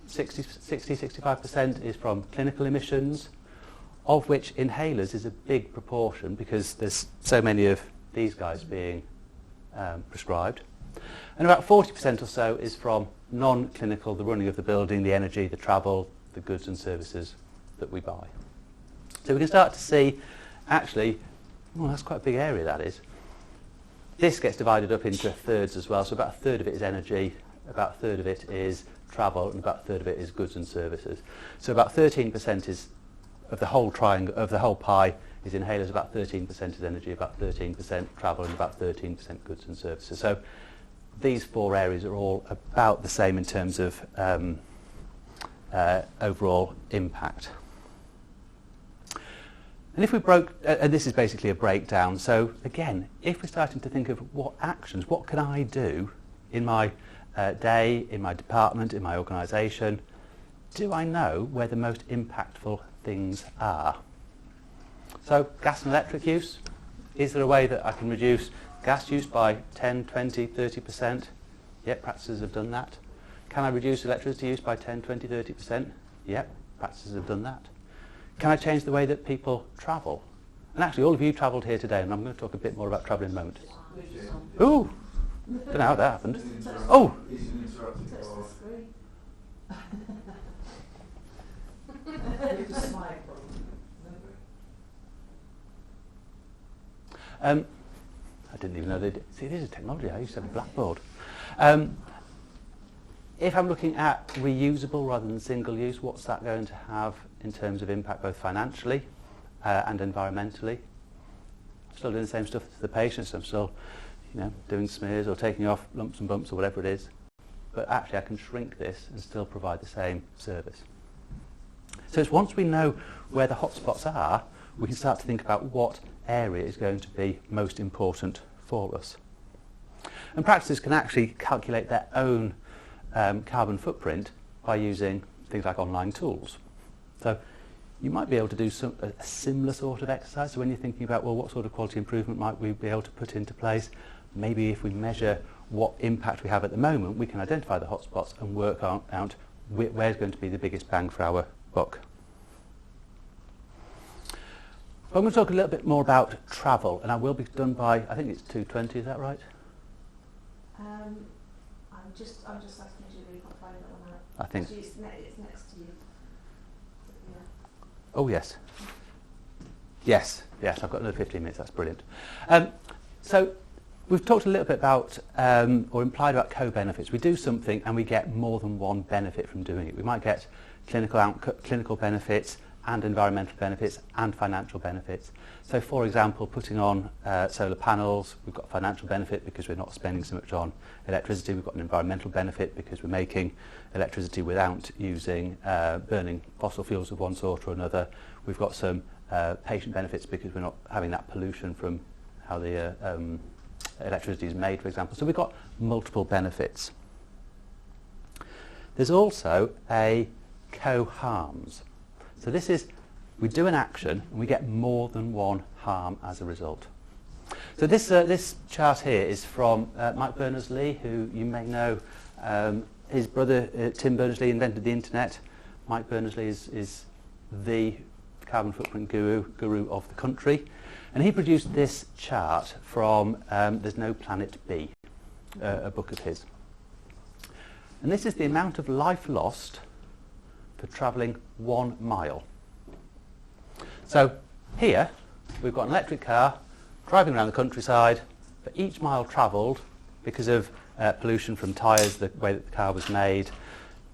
60-65% is from clinical emissions, of which inhalers is a big proportion because there's so many of these guys being prescribed. And about 40% or so is from non-clinical, the running of the building, the energy, the travel, the goods and services that we buy. So we can start to see, actually, well, that's quite a big area, that is. This gets divided up into thirds as well, so about a third of it is energy, about a third of it is travel, and about a third of it is goods and services. So about 13% is of the whole triangle, of the whole pie, is inhalers, about 13% is energy, about 13% travel, and about 13% goods and services. So these 4 areas are all about the same in terms of overall impact. And if we broke, and this is basically a breakdown, so again, if we're starting to think of what actions, what can I do in my day, in my department, in my organisation, do I know where the most impactful things are? So gas and electric use, is there a way that I can reduce gas use by 10, 20, 30%? Yep, practices have done that. Can I reduce electricity use by 10, 20, 30%? Yep, practices have done that. Can I change the way that people travel? And actually, all of you travelled here today, and I'm going to talk a bit more about travel in a moment. Ooh, don't know how that happened. Oh! I didn't even know they did. See, this is technology. I used to have a blackboard. If I'm looking at reusable rather than single use, what's that going to have in terms of impact both financially and environmentally? I'm still doing the same stuff to the patients. I'm still, doing smears or taking off lumps and bumps or whatever it is. but actually I can shrink this and still provide the same service. So it's once we know where the hotspots are, we can start to think about what area is going to be most important for us. And practices can actually calculate their own carbon footprint by using things like online tools. So you might be able to do a similar sort of exercise. So when you're thinking about, well, what sort of quality improvement might we be able to put into place? Maybe if we measure what impact we have at the moment, we can identify the hotspots and work out where's going to be the biggest bang for our buck. I'm going to talk a little bit more about travel, and I will be done by, I think it's 2:20, is that right? I'm just asking you to read my phone on that. I think. Actually, it's next to you. Yeah. Oh, yes. Yes, I've got another 15 minutes, that's brilliant. So we've talked a little bit about, or implied about co-benefits. We do something and we get more than one benefit from doing it. We might get clinical benefits and environmental benefits and financial benefits. So for example, putting on solar panels, we've got a financial benefit because we're not spending so much on electricity. We've got an environmental benefit because we're making electricity without using burning fossil fuels of one sort or another. We've got some patient benefits because we're not having that pollution from how the electricity is made, for example. So we've got multiple benefits. There's also a co-harms. So this is, we do an action and we get more than one harm as a result. So this chart here is from Mike Berners-Lee, who you may know. His brother Tim Berners-Lee invented the internet. Mike Berners-Lee is the carbon footprint guru of the country. And he produced this chart from There's No Planet B, a book of his. And this is the amount of life lost for travelling 1 mile. So here we've got an electric car driving around the countryside. For each mile travelled, because of pollution from tyres, the way that the car was made,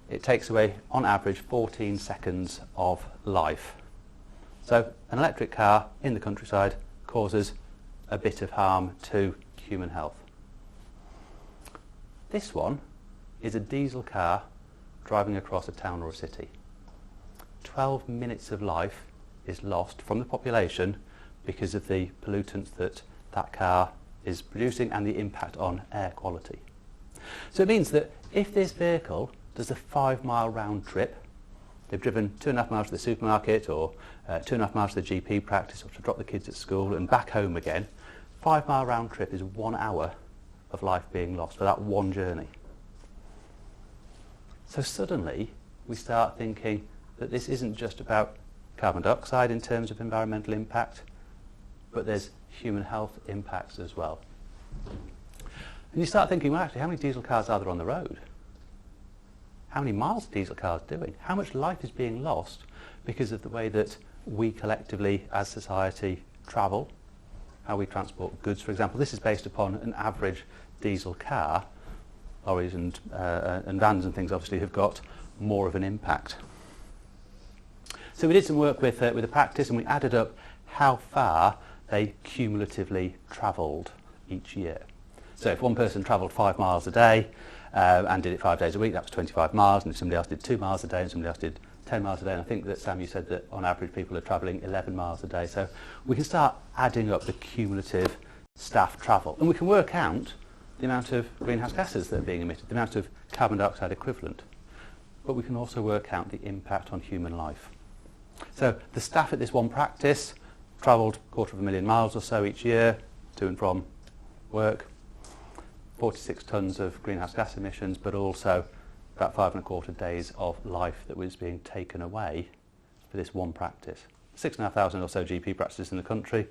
it takes away on average 14 seconds of life. So an electric car in the countryside causes a bit of harm to human health. This one is a diesel car driving across a town or a city. 12 minutes of life is lost from the population because of the pollutants that that car is producing and the impact on air quality. So it means that if this vehicle does a 5-mile round trip, they've driven 2.5 miles to the supermarket or 2.5 miles to the GP practice or to drop the kids at school and back home again, 5-mile round trip is 1 hour of life being lost for that one journey. So suddenly we start thinking that this isn't just about carbon dioxide in terms of environmental impact, but there's human health impacts as well. And you start thinking, well, actually, how many diesel cars are there on the road? How many miles are diesel cars doing? How much life is being lost because of the way that we collectively as society travel, how we transport goods, for example. This is based upon an average diesel car. Lorries and vans and things obviously have got more of an impact. So we did some work with a practice and we added up how far they cumulatively travelled each year. So if one person travelled 5 miles a day and did it 5 days a week, that was 25 miles, and if somebody else did 2 miles a day and somebody else did 10 miles a day, and I think that Sam, you said that on average people are travelling 11 miles a day. So we can start adding up the cumulative staff travel, and we can work out the amount of greenhouse gases that are being emitted, the amount of carbon dioxide equivalent. But we can also work out the impact on human life. So the staff at this one practice travelled 250,000 miles or so each year to and from work, 46 tonnes of greenhouse gas emissions, but also about 5.25 days of life that was being taken away for this one practice. 6,500 or so GP practices in the country.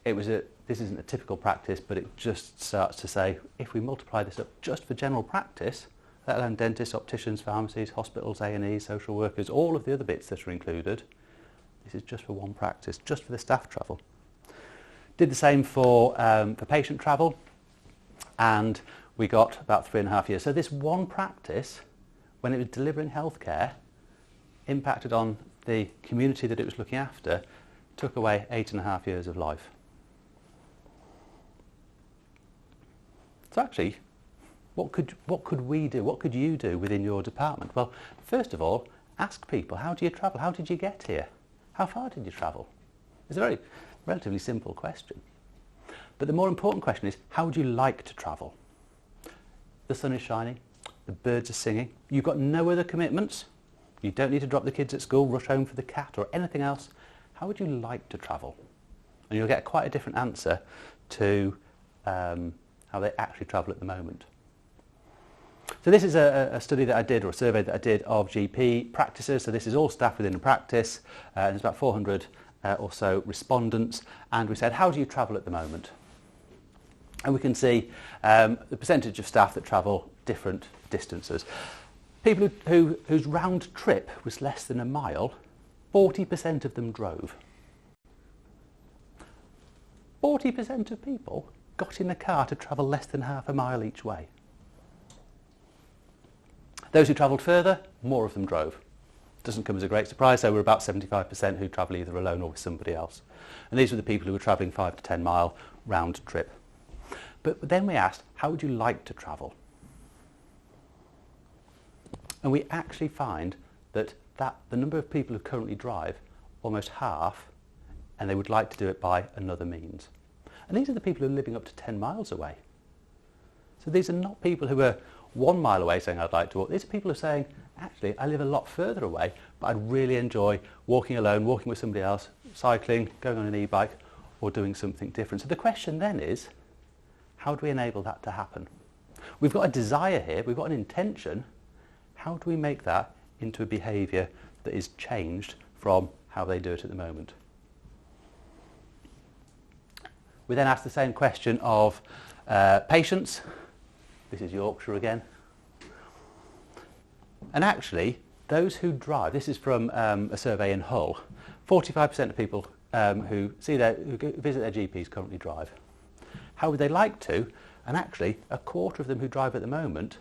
This isn't a typical practice, but it just starts to say, if we multiply this up just for general practice, let alone dentists, opticians, pharmacies, hospitals, A&E, social workers, all of the other bits that are included, this is just for one practice, just for the staff travel. Did the same for patient travel, and we got about 3.5 years. So this one practice, when it was delivering healthcare, impacted on the community that it was looking after, took away 8.5 years of life. So actually, What could we do? What could you do within your department? Well, first of all, ask people, how do you travel? How did you get here? How far did you travel? It's a very relatively simple question. But the more important question is, how would you like to travel? The sun is shining, the birds are singing, you've got no other commitments, you don't need to drop the kids at school, rush home for the cat or anything else. How would you like to travel? And you'll get quite a different answer to how they actually travel at the moment. So this is a study that I did, or a survey that I did of GP practices. So this is all staff within a practice. There's about 400 or so respondents, and we said, how do you travel at the moment? And we can see the percentage of staff that travel different distances. People whose round trip was less than a mile, 40% of them drove. 40% of people got in a car to travel less than half a mile each way. Those who travelled further, more of them drove. Doesn't come as a great surprise, so we're about 75% who travel either alone or with somebody else. And these were the people who were travelling 5 to 10 mile round trip. But then we asked, how would you like to travel? And we actually find that the number of people who currently drive, almost half, and they would like to do it by another means. And these are the people who are living up to 10 miles away. So these are not people who are 1 mile away saying I'd like to walk. These are people who are saying, actually, I live a lot further away, but I'd really enjoy walking alone, walking with somebody else, cycling, going on an e-bike, or doing something different. So the question then is, how do we enable that to happen? We've got a desire here, we've got an intention. How do we make that into a behaviour that is changed from how they do it at the moment? We then ask the same question of patients. This is Yorkshire again. And actually, those who drive, this is from a survey in Hull, 45% of people who visit their GPs currently drive. How would they like to? And actually, a quarter of them who drive at the moment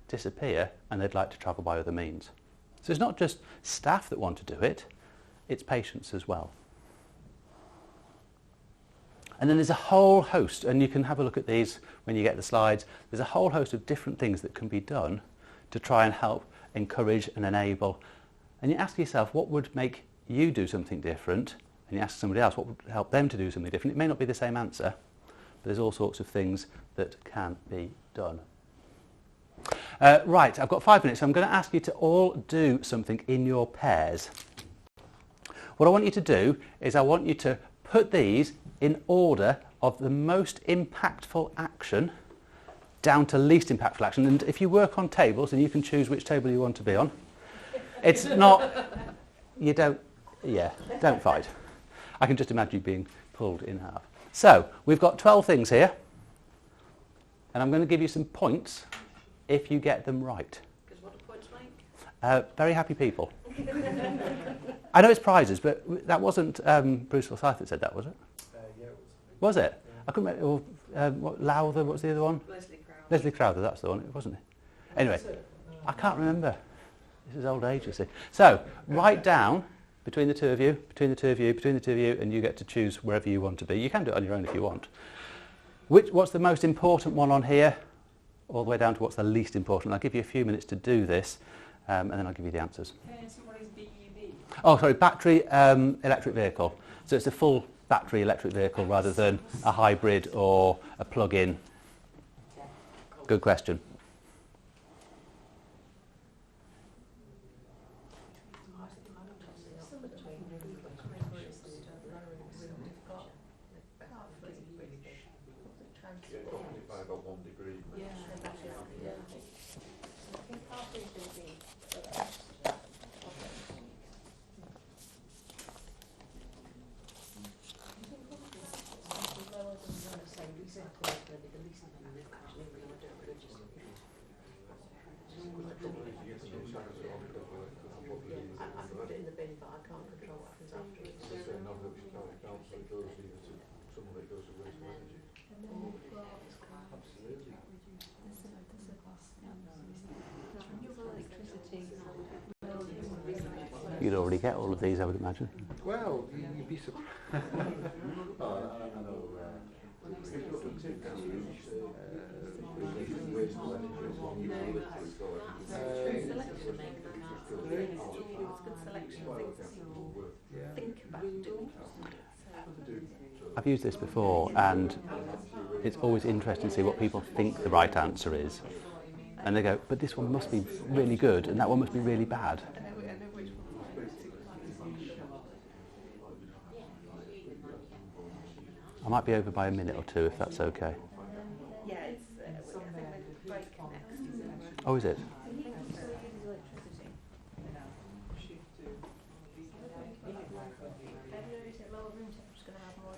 disappear and they'd like to travel by other means. So it's not just staff that want to do it, it's patients as well. And then there's a whole host, and you can have a look at these when you get the slides, there's a whole host of different things that can be done to try and help encourage and enable. And you ask yourself, what would make you do something different? And you ask somebody else, what would help them to do something different? It may not be the same answer, but there's all sorts of things that can be done. Right, I've got 5 minutes, so I'm going to ask you to all do something in your pairs. What I want you to do is I want you to put these in order of the most impactful action down to least impactful action. And if you work on tables, and you can choose which table you want to be on, it's not, don't fight. I can just imagine you being pulled in half. So, we've got 12 things here, and I'm going to give you some points if you get them right. Because what do points make? Very happy people. I know it's prizes, but that wasn't Bruce Forsyth that said that, was it? Yeah, it Was it? Yeah. I couldn't remember. Lowther, what's the other one? Leslie Crowder. Leslie Crowther, that's the one, wasn't it? Anyway, I can't remember. This is old age, you see. So, write down between the two of you, between the two of you, between the two of you, and you get to choose wherever you want to be. You can do it on your own if you want. What's the most important one on here? All the way down to what's the least important. I'll give you a few minutes to do this, and then I'll give you the answers. So what is BEV? Oh, sorry, battery electric vehicle. So it's a full battery electric vehicle rather than a hybrid or a plug-in. Good question. Yeah, dropping it by about 1 degree. You'd already get all of these, I would imagine. Well, you'd be surprised. I know, waste of energy. I've used this before, and it's always interesting to see what people think the right answer is. And they go, but this one must be really good, and that one must be really bad. I might be over by a minute or two, if that's okay. Yeah, it's, I think the break next. Oh, is it?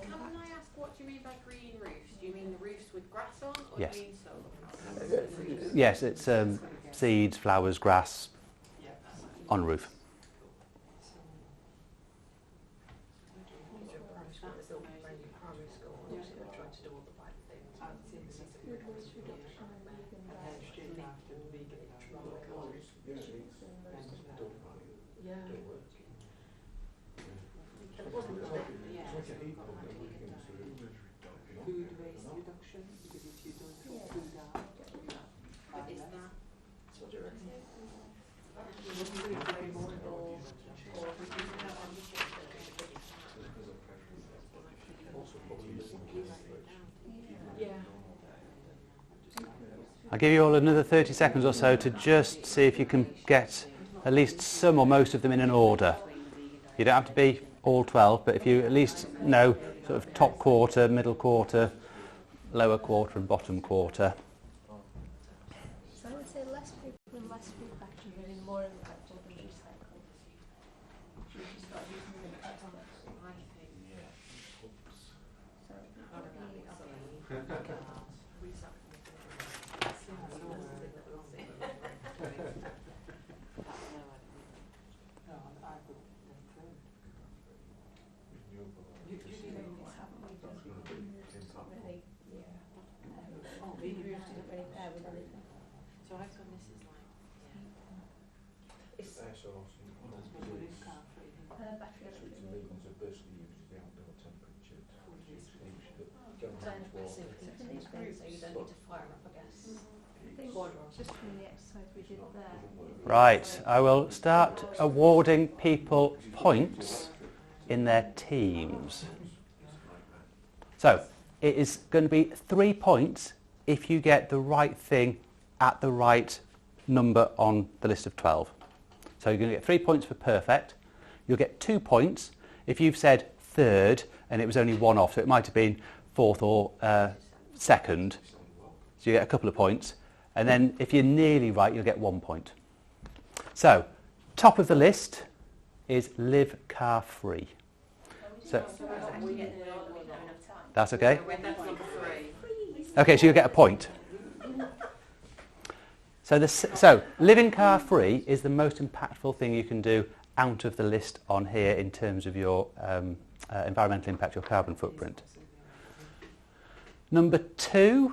Can I ask, what do you mean by green roofs? Do you mean the roofs with grass on, or Yes. do you mean solar? Yes, it's seeds, flowers, grass on roof. Food waste reduction, because if you don't throw food out, But is that I'll give you all another 30 seconds or so to just see if you can get at least some or most of them in an order. You don't have to be all 12, but if you at least know sort of top quarter, middle quarter, lower quarter and bottom quarter. So I would say less paper and less food packaging is more impactful than recycle. Should we start using the impact on it? I think So it would be so I thought this is like It's Air source, battery electric vehicle. are basically used as the outdoor temperature to reduce heat that don't so have to water. you don't need to fire up a gas. I think just from the exercise we did there. Right, I will start awarding people points in their teams. So, it is going to be 3 points if you get the right thing at the right number on the list of 12. So you're going to get 3 points for perfect. You'll get 2 points if you've said third and it was only one off, so it might have been fourth or second. So you get a couple of points. And then if you're nearly right, you'll get 1 point. So, top of the list is live car free. So that's okay? that's number 3. Okay, so you'll get a point. So living car free is the most impactful thing you can do out of the list on here in terms of your environmental impact, your carbon footprint. Number 2,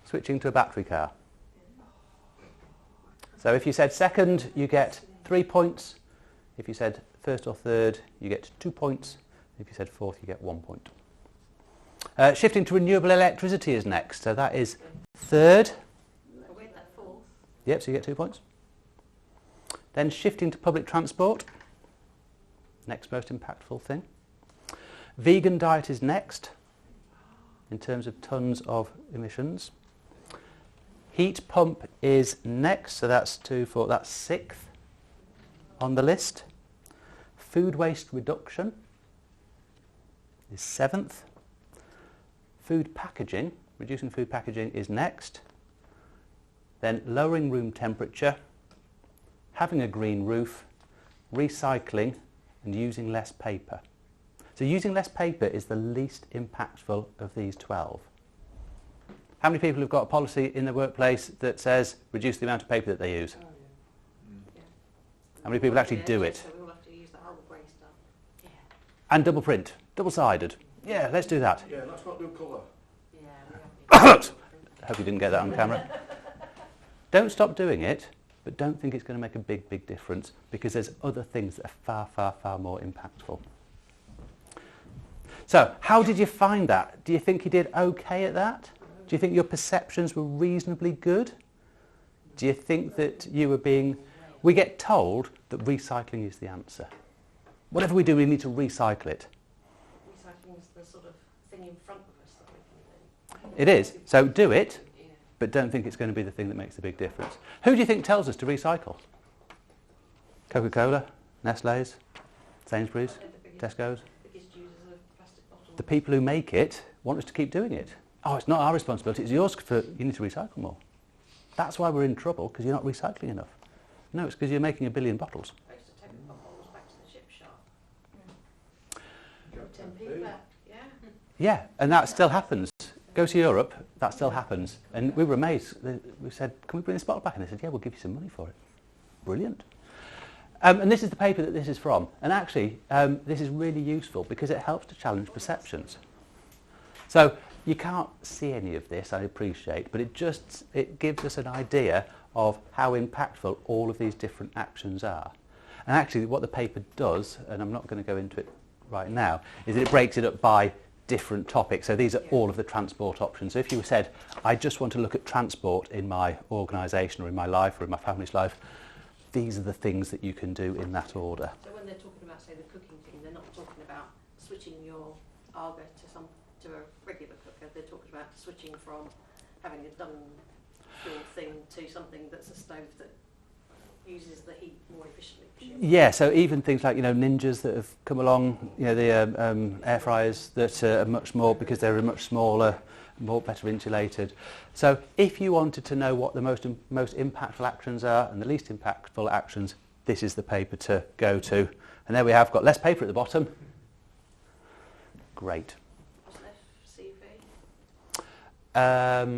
switching to a battery car. So if you said second, you get 3 points. If you said first or third, you get 2 points. If you said fourth, you get 1 point. Shifting to renewable electricity is next. So that is third. Yep, so you get 2 points. Then shifting to public transport. Next most impactful thing. Vegan diet is next in terms of tonnes of emissions. Heat pump is next, so that's 6th on the list. Food waste reduction is 7th. Food packaging, reducing food packaging is next. Then lowering room temperature, having a green roof, recycling and using less paper. So using less paper is the least impactful of these 12. How many people have got a policy in their workplace that says reduce the amount of paper that they use? How many people actually do it? So we'll have to use the whole grey stuff. Yeah. And double print, double-sided. Yeah, let's do that. Yeah, let's not do colour. Yeah, we have I hope you didn't get that on camera. Don't stop doing it, but don't think it's going to make a big, big difference because there's other things that are far, far, far more impactful. So, how did you find that? Do you think you did okay at that? Do you think your perceptions were reasonably good? Do you think that you were being... We get told that recycling is the answer. Whatever we do, we need to recycle it. Recycling is the sort of thing in front of us that we can do. It is. So do it, but don't think it's going to be the thing that makes the big difference. Who do you think tells us to recycle? Coca-Cola, Nestlé's, Sainsbury's, Tesco's? Biggest users of plastic bottles. The people who make it want us to keep doing it. Oh, it's not our responsibility, it's yours. You need to recycle more. That's why we're in trouble, because you're not recycling enough. No, it's because you're making 1 billion bottles. I used to take the bottles back to the chip shop. Yeah. 10p back, yeah. Yeah, and that still happens. Go to Europe, that still happens. And we were amazed. We said, can we bring this bottle back? And they said, yeah, we'll give you some money for it. Brilliant. And this is the paper that this is from. And actually, this is really useful because it helps to challenge perceptions. So you can't see any of this, I appreciate, but it gives us an idea of how impactful all of these different actions are. And actually what the paper does, and I'm not going to go into it right now, is that it breaks it up by different topics. So these are all of the transport options. So if you said, I just want to look at transport in my organisation or in my life or in my family's life, these are the things that you can do in that order. So when they're talking about, say, the cooking thing, they're not talking about switching your Arga to a regular cooker. They're talking about switching from having a dung fuel thing to something that's a stove that uses the heat more efficiently. Yeah, so even things like, Ninjas that have come along, the air fryers that are much more, because they're much smaller, more better insulated. So if you wanted to know what the most impactful actions are and the least impactful actions, this is the paper to go to. And there we have got less paper at the bottom. Great. What's left, CV? I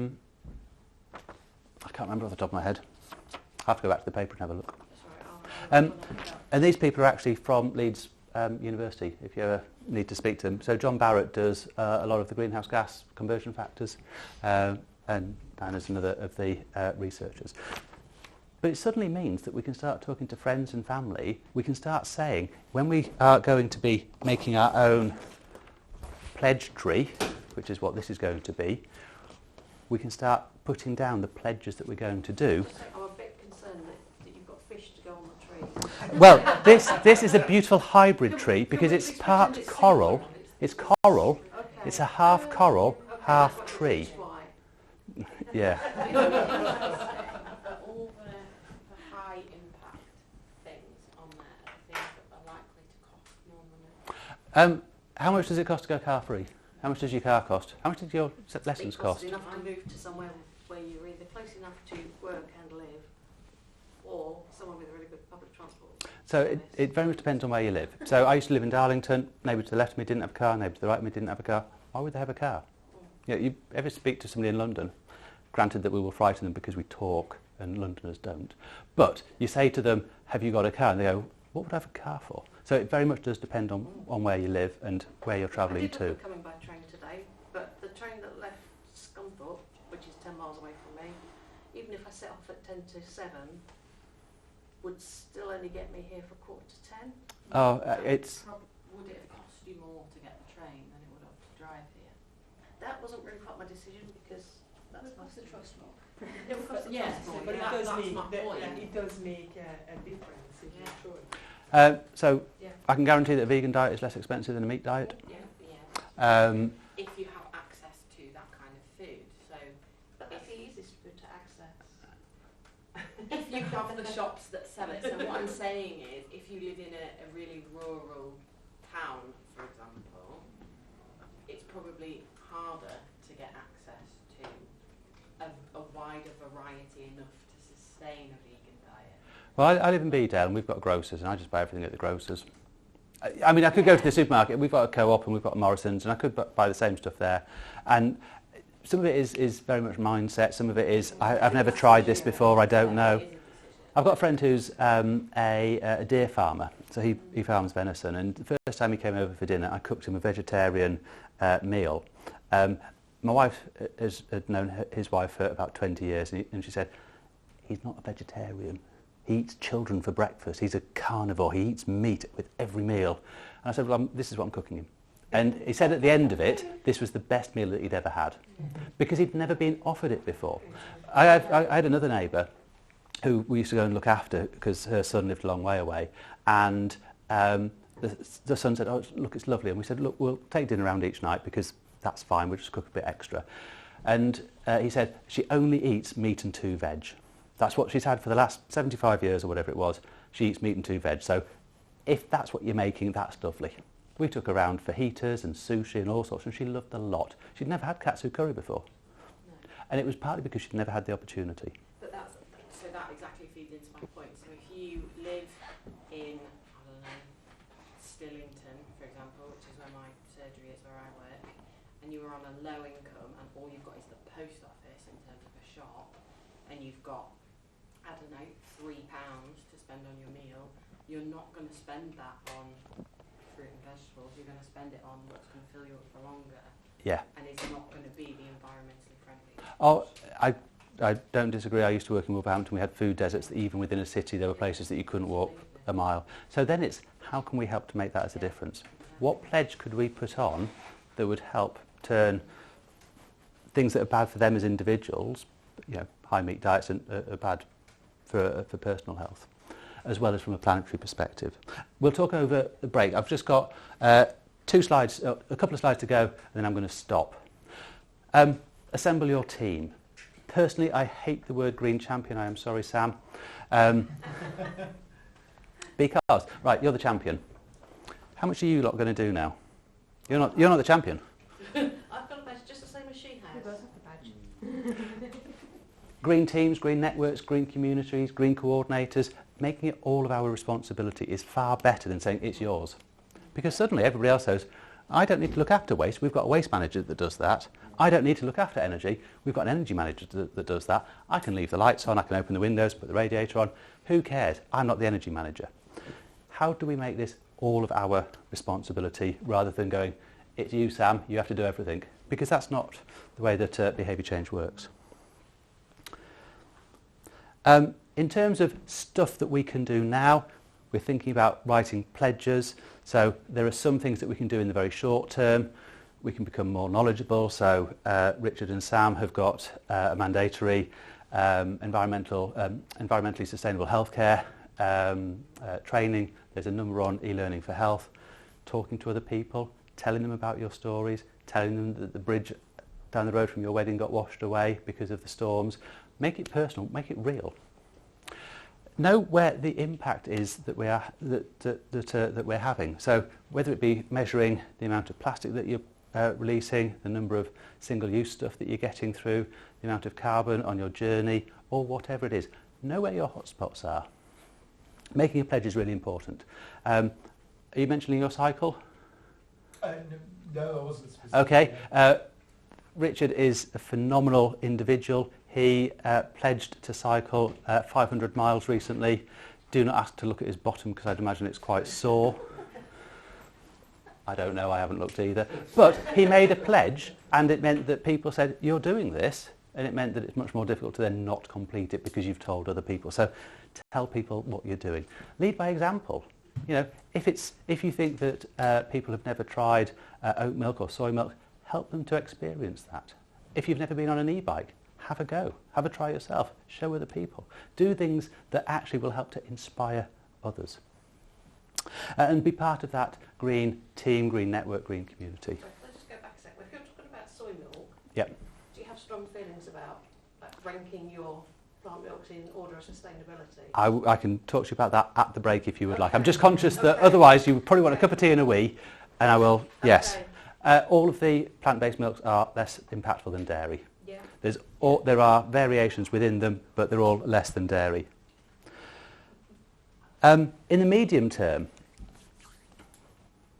can't remember off the top of my head. I'll have to go back to the paper and have a look. Sorry, And these people are actually from Leeds University, if you ever need to speak to them. So John Barrett does a lot of the greenhouse gas conversion factors, and Dan is another of the researchers. But it suddenly means that we can start talking to friends and family. We can start saying, when we are going to be making our own pledge tree, which is what this is going to be, we can start putting down the pledges that we're going to do. I'm a bit concerned that you've got fish to go on the tree. Well, this is a beautiful hybrid tree because it's part coral. It's coral. Okay. It's a half coral, Okay, half that's tree. why. Yeah. All the high impact things on there are things that are likely to cost more money. How much does it cost to go car free? How much does your car cost? How much did your lessons It costs cost? enough to move to somewhere where you're either close enough to work and live, or somewhere with really good public transport. So it very much depends on where you live. So I used to live in Darlington. Neighbour to the left of me didn't have a car. Neighbour to the right of me didn't have a car. Why would they have a car? You ever speak to somebody in London, granted that we will frighten them because we talk and Londoners don't, but you say to them, have you got a car? And they go, what would I have a car for? So it very much does depend on where you live and where you're travelling I did look to. at coming by train today, but the train that left Scunthorpe, which is 10 miles away from me, even if I set off at 10 to 7, would still only get me here for 9:45. Oh, it's... Would it have cost you more to get the train than it would have to drive here? That wasn't really part of my decision because that's my the trust more. It would cost the Yes, transport, But yeah. it does that's make my point. it does make a difference if you Yeah. choose. So Yeah. I can guarantee that a vegan diet is less expensive than a meat diet. Yeah. If you have access to that kind of food. So But that's the easiest food to access. if you have the shops that sell it, so what I'm saying is if you live in a really rural town, for example, it's probably harder to get access to a wider variety enough to sustain a vegan diet. Well, I live in Beedale and we've got grocers and I just buy everything at the grocers. I mean, I could go to the supermarket, we've got a Co-op and we've got Morrison's and I could buy the same stuff there. And some of it is very much mindset, some of it is, I've never tried this before, I don't know. It is a decision. I've got a friend who's a deer farmer, so he farms venison, and the first time he came over for dinner I cooked him a vegetarian meal. My wife had known his wife for about 20 years and she said, he's not a vegetarian. He eats children for breakfast. He's a carnivore. He eats meat with every meal. And I said, well, this is what I'm cooking him. And he said at the end of it, this was the best meal that he'd ever had, because he'd never been offered it before. I had another neighbour who we used to go and look after because her son lived a long way away, and the son said, "Oh, look, it's lovely." And we said, "Look, we'll take dinner around each night because that's fine, we'll just cook a bit extra." And he said, she only eats meat and 2 veg. That's what she's had for the last 75 years or whatever it was. She eats meat and 2 veg. So if that's what you're making, that's lovely. We took her around for heaters and sushi and all sorts, and she loved a lot. She'd never had katsu curry before. No. And it was partly because she'd never had the opportunity. But so that exactly feeds into my point. So if you live in, I don't know, Stillington, for example, which is where my surgery is, where I work, and you are on a low income and all you've got is the post office in terms of a shop, and you've got, I don't know, £3 to spend on your meal, you're not going to spend that on fruit and vegetables, you're going to spend it on what's going to fill you up for longer. Yeah. And it's not going to be the environmentally friendly. Oh, I don't disagree. I used to work in Wolverhampton. We had food deserts that even within a city there were places that you couldn't walk a mile. So then it's, how can we help to make that as a difference? What pledge could we put on that would help turn things that are bad for them as individuals, you know, high meat diets are bad for personal health, as well as from a planetary perspective. We'll talk over the break. I've just got 2 slides, a couple of slides to go, and then I'm going to stop. Assemble your team. Personally, I hate the word green champion. I am sorry, Sam. Because, right, you're the champion. How much are you lot going to do now? You're not the champion. I've got a badge just the same as she has. We both have the badge. Green teams, green networks, green communities, green coordinators, making it all of our responsibility is far better than saying it's yours. Because suddenly everybody else says, I don't need to look after waste, we've got a waste manager that does that. I don't need to look after energy, we've got an energy manager that does that. I can leave the lights on, I can open the windows, put the radiator on. Who cares? I'm not the energy manager. How do we make this all of our responsibility rather than going, it's you, Sam, you have to do everything? Because that's not the way that behaviour change works. In terms of stuff that we can do now, we're thinking about writing pledges. So there are some things that we can do in the very short term. We can become more knowledgeable. So Richard and Sam have got a mandatory environmentally sustainable healthcare training. There's a number on e-learning for health. Talking to other people, telling them about your stories, telling them that the bridge down the road from your wedding got washed away because of the storms. Make it personal, make it real. Know where the impact is that we are that we're having. So whether it be measuring the amount of plastic that you're releasing, the number of single-use stuff that you're getting through, the amount of carbon on your journey, or whatever it is. Know where your hotspots are. Making a pledge is really important. Are you mentioning your cycle? No, I wasn't specific. Okay. Richard is a phenomenal individual. He pledged to cycle 500 miles recently. Do not ask to look at his bottom because I'd imagine it's quite sore. I don't know, I haven't looked either. But he made a pledge and it meant that people said, you're doing this, and it meant that it's much more difficult to then not complete it because you've told other people. So tell people what you're doing. Lead by example. You know, if you think that people have never tried oat milk or soy milk, help them to experience that. If you've never been on an e-bike, have a go, have a try yourself, show other people. Do things that actually will help to inspire others. And be part of that green team, green network, green community. Let's just go back a second. If you're talking about soy milk, Yep. do you have strong feelings about ranking your plant milks in order of sustainability? I can talk to you about that at the break if you would like. I'm just conscious that otherwise you would probably want a cup of tea and a wee, and I will, yes. All of the plant-based milks are less impactful than dairy. Yeah. There are variations within them, but they're all less than dairy. In the medium term,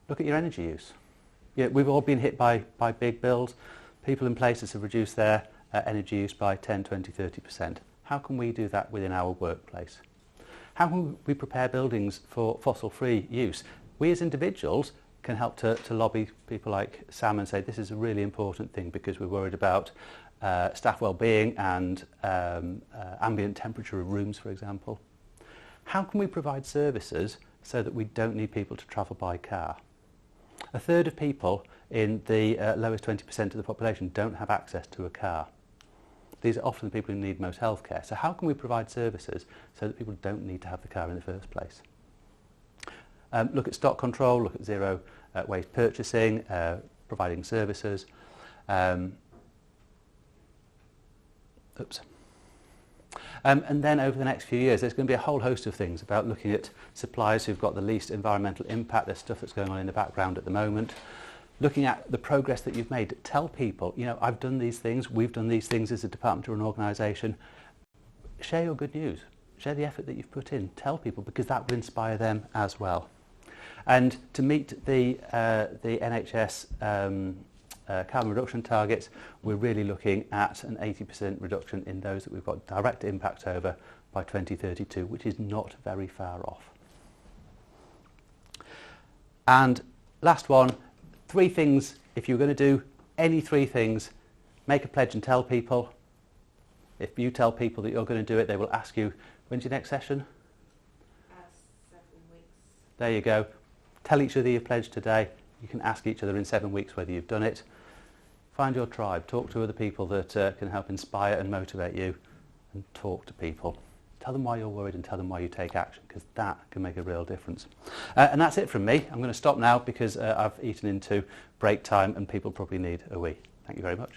look at your energy use. Yeah, we've all been hit by big bills. People in places have reduced their energy use by 10, 20, 30%. How can we do that within our workplace? How can we prepare buildings for fossil-free use? We as individuals can help to lobby people like Sam and say this is a really important thing because we're worried about staff well-being and ambient temperature of rooms, for example. How can we provide services so that we don't need people to travel by car? A third of people in the lowest 20% of the population don't have access to a car. These are often the people who need most healthcare. So how can we provide services so that people don't need to have the car in the first place? Look at stock control, look at zero waste purchasing, providing services. And then over the next few years, there's going to be a whole host of things about looking at suppliers who've got the least environmental impact. There's stuff that's going on in the background at the moment. Looking at the progress that you've made. Tell people, you know, I've done these things, we've done these things as a department or an organisation. Share your good news. Share the effort that you've put in. Tell people, because that will inspire them as well. And to meet the NHS carbon reduction targets, we're really looking at an 80% reduction in those that we've got direct impact over by 2032, which is not very far off. And last one, 3 things. If you're going to do any 3 things, make a pledge and tell people. If you tell people that you're going to do it, they will ask you, when's your next session? 7 weeks. There you go. Tell each other your pledge today. You can ask each other in 7 weeks whether you've done it. Find your tribe. Talk to other people that can help inspire and motivate you, and talk to people. Tell them why you're worried and tell them why you take action, because that can make a real difference. And that's it from me. I'm going to stop now because I've eaten into break time and people probably need a wee. Thank you very much.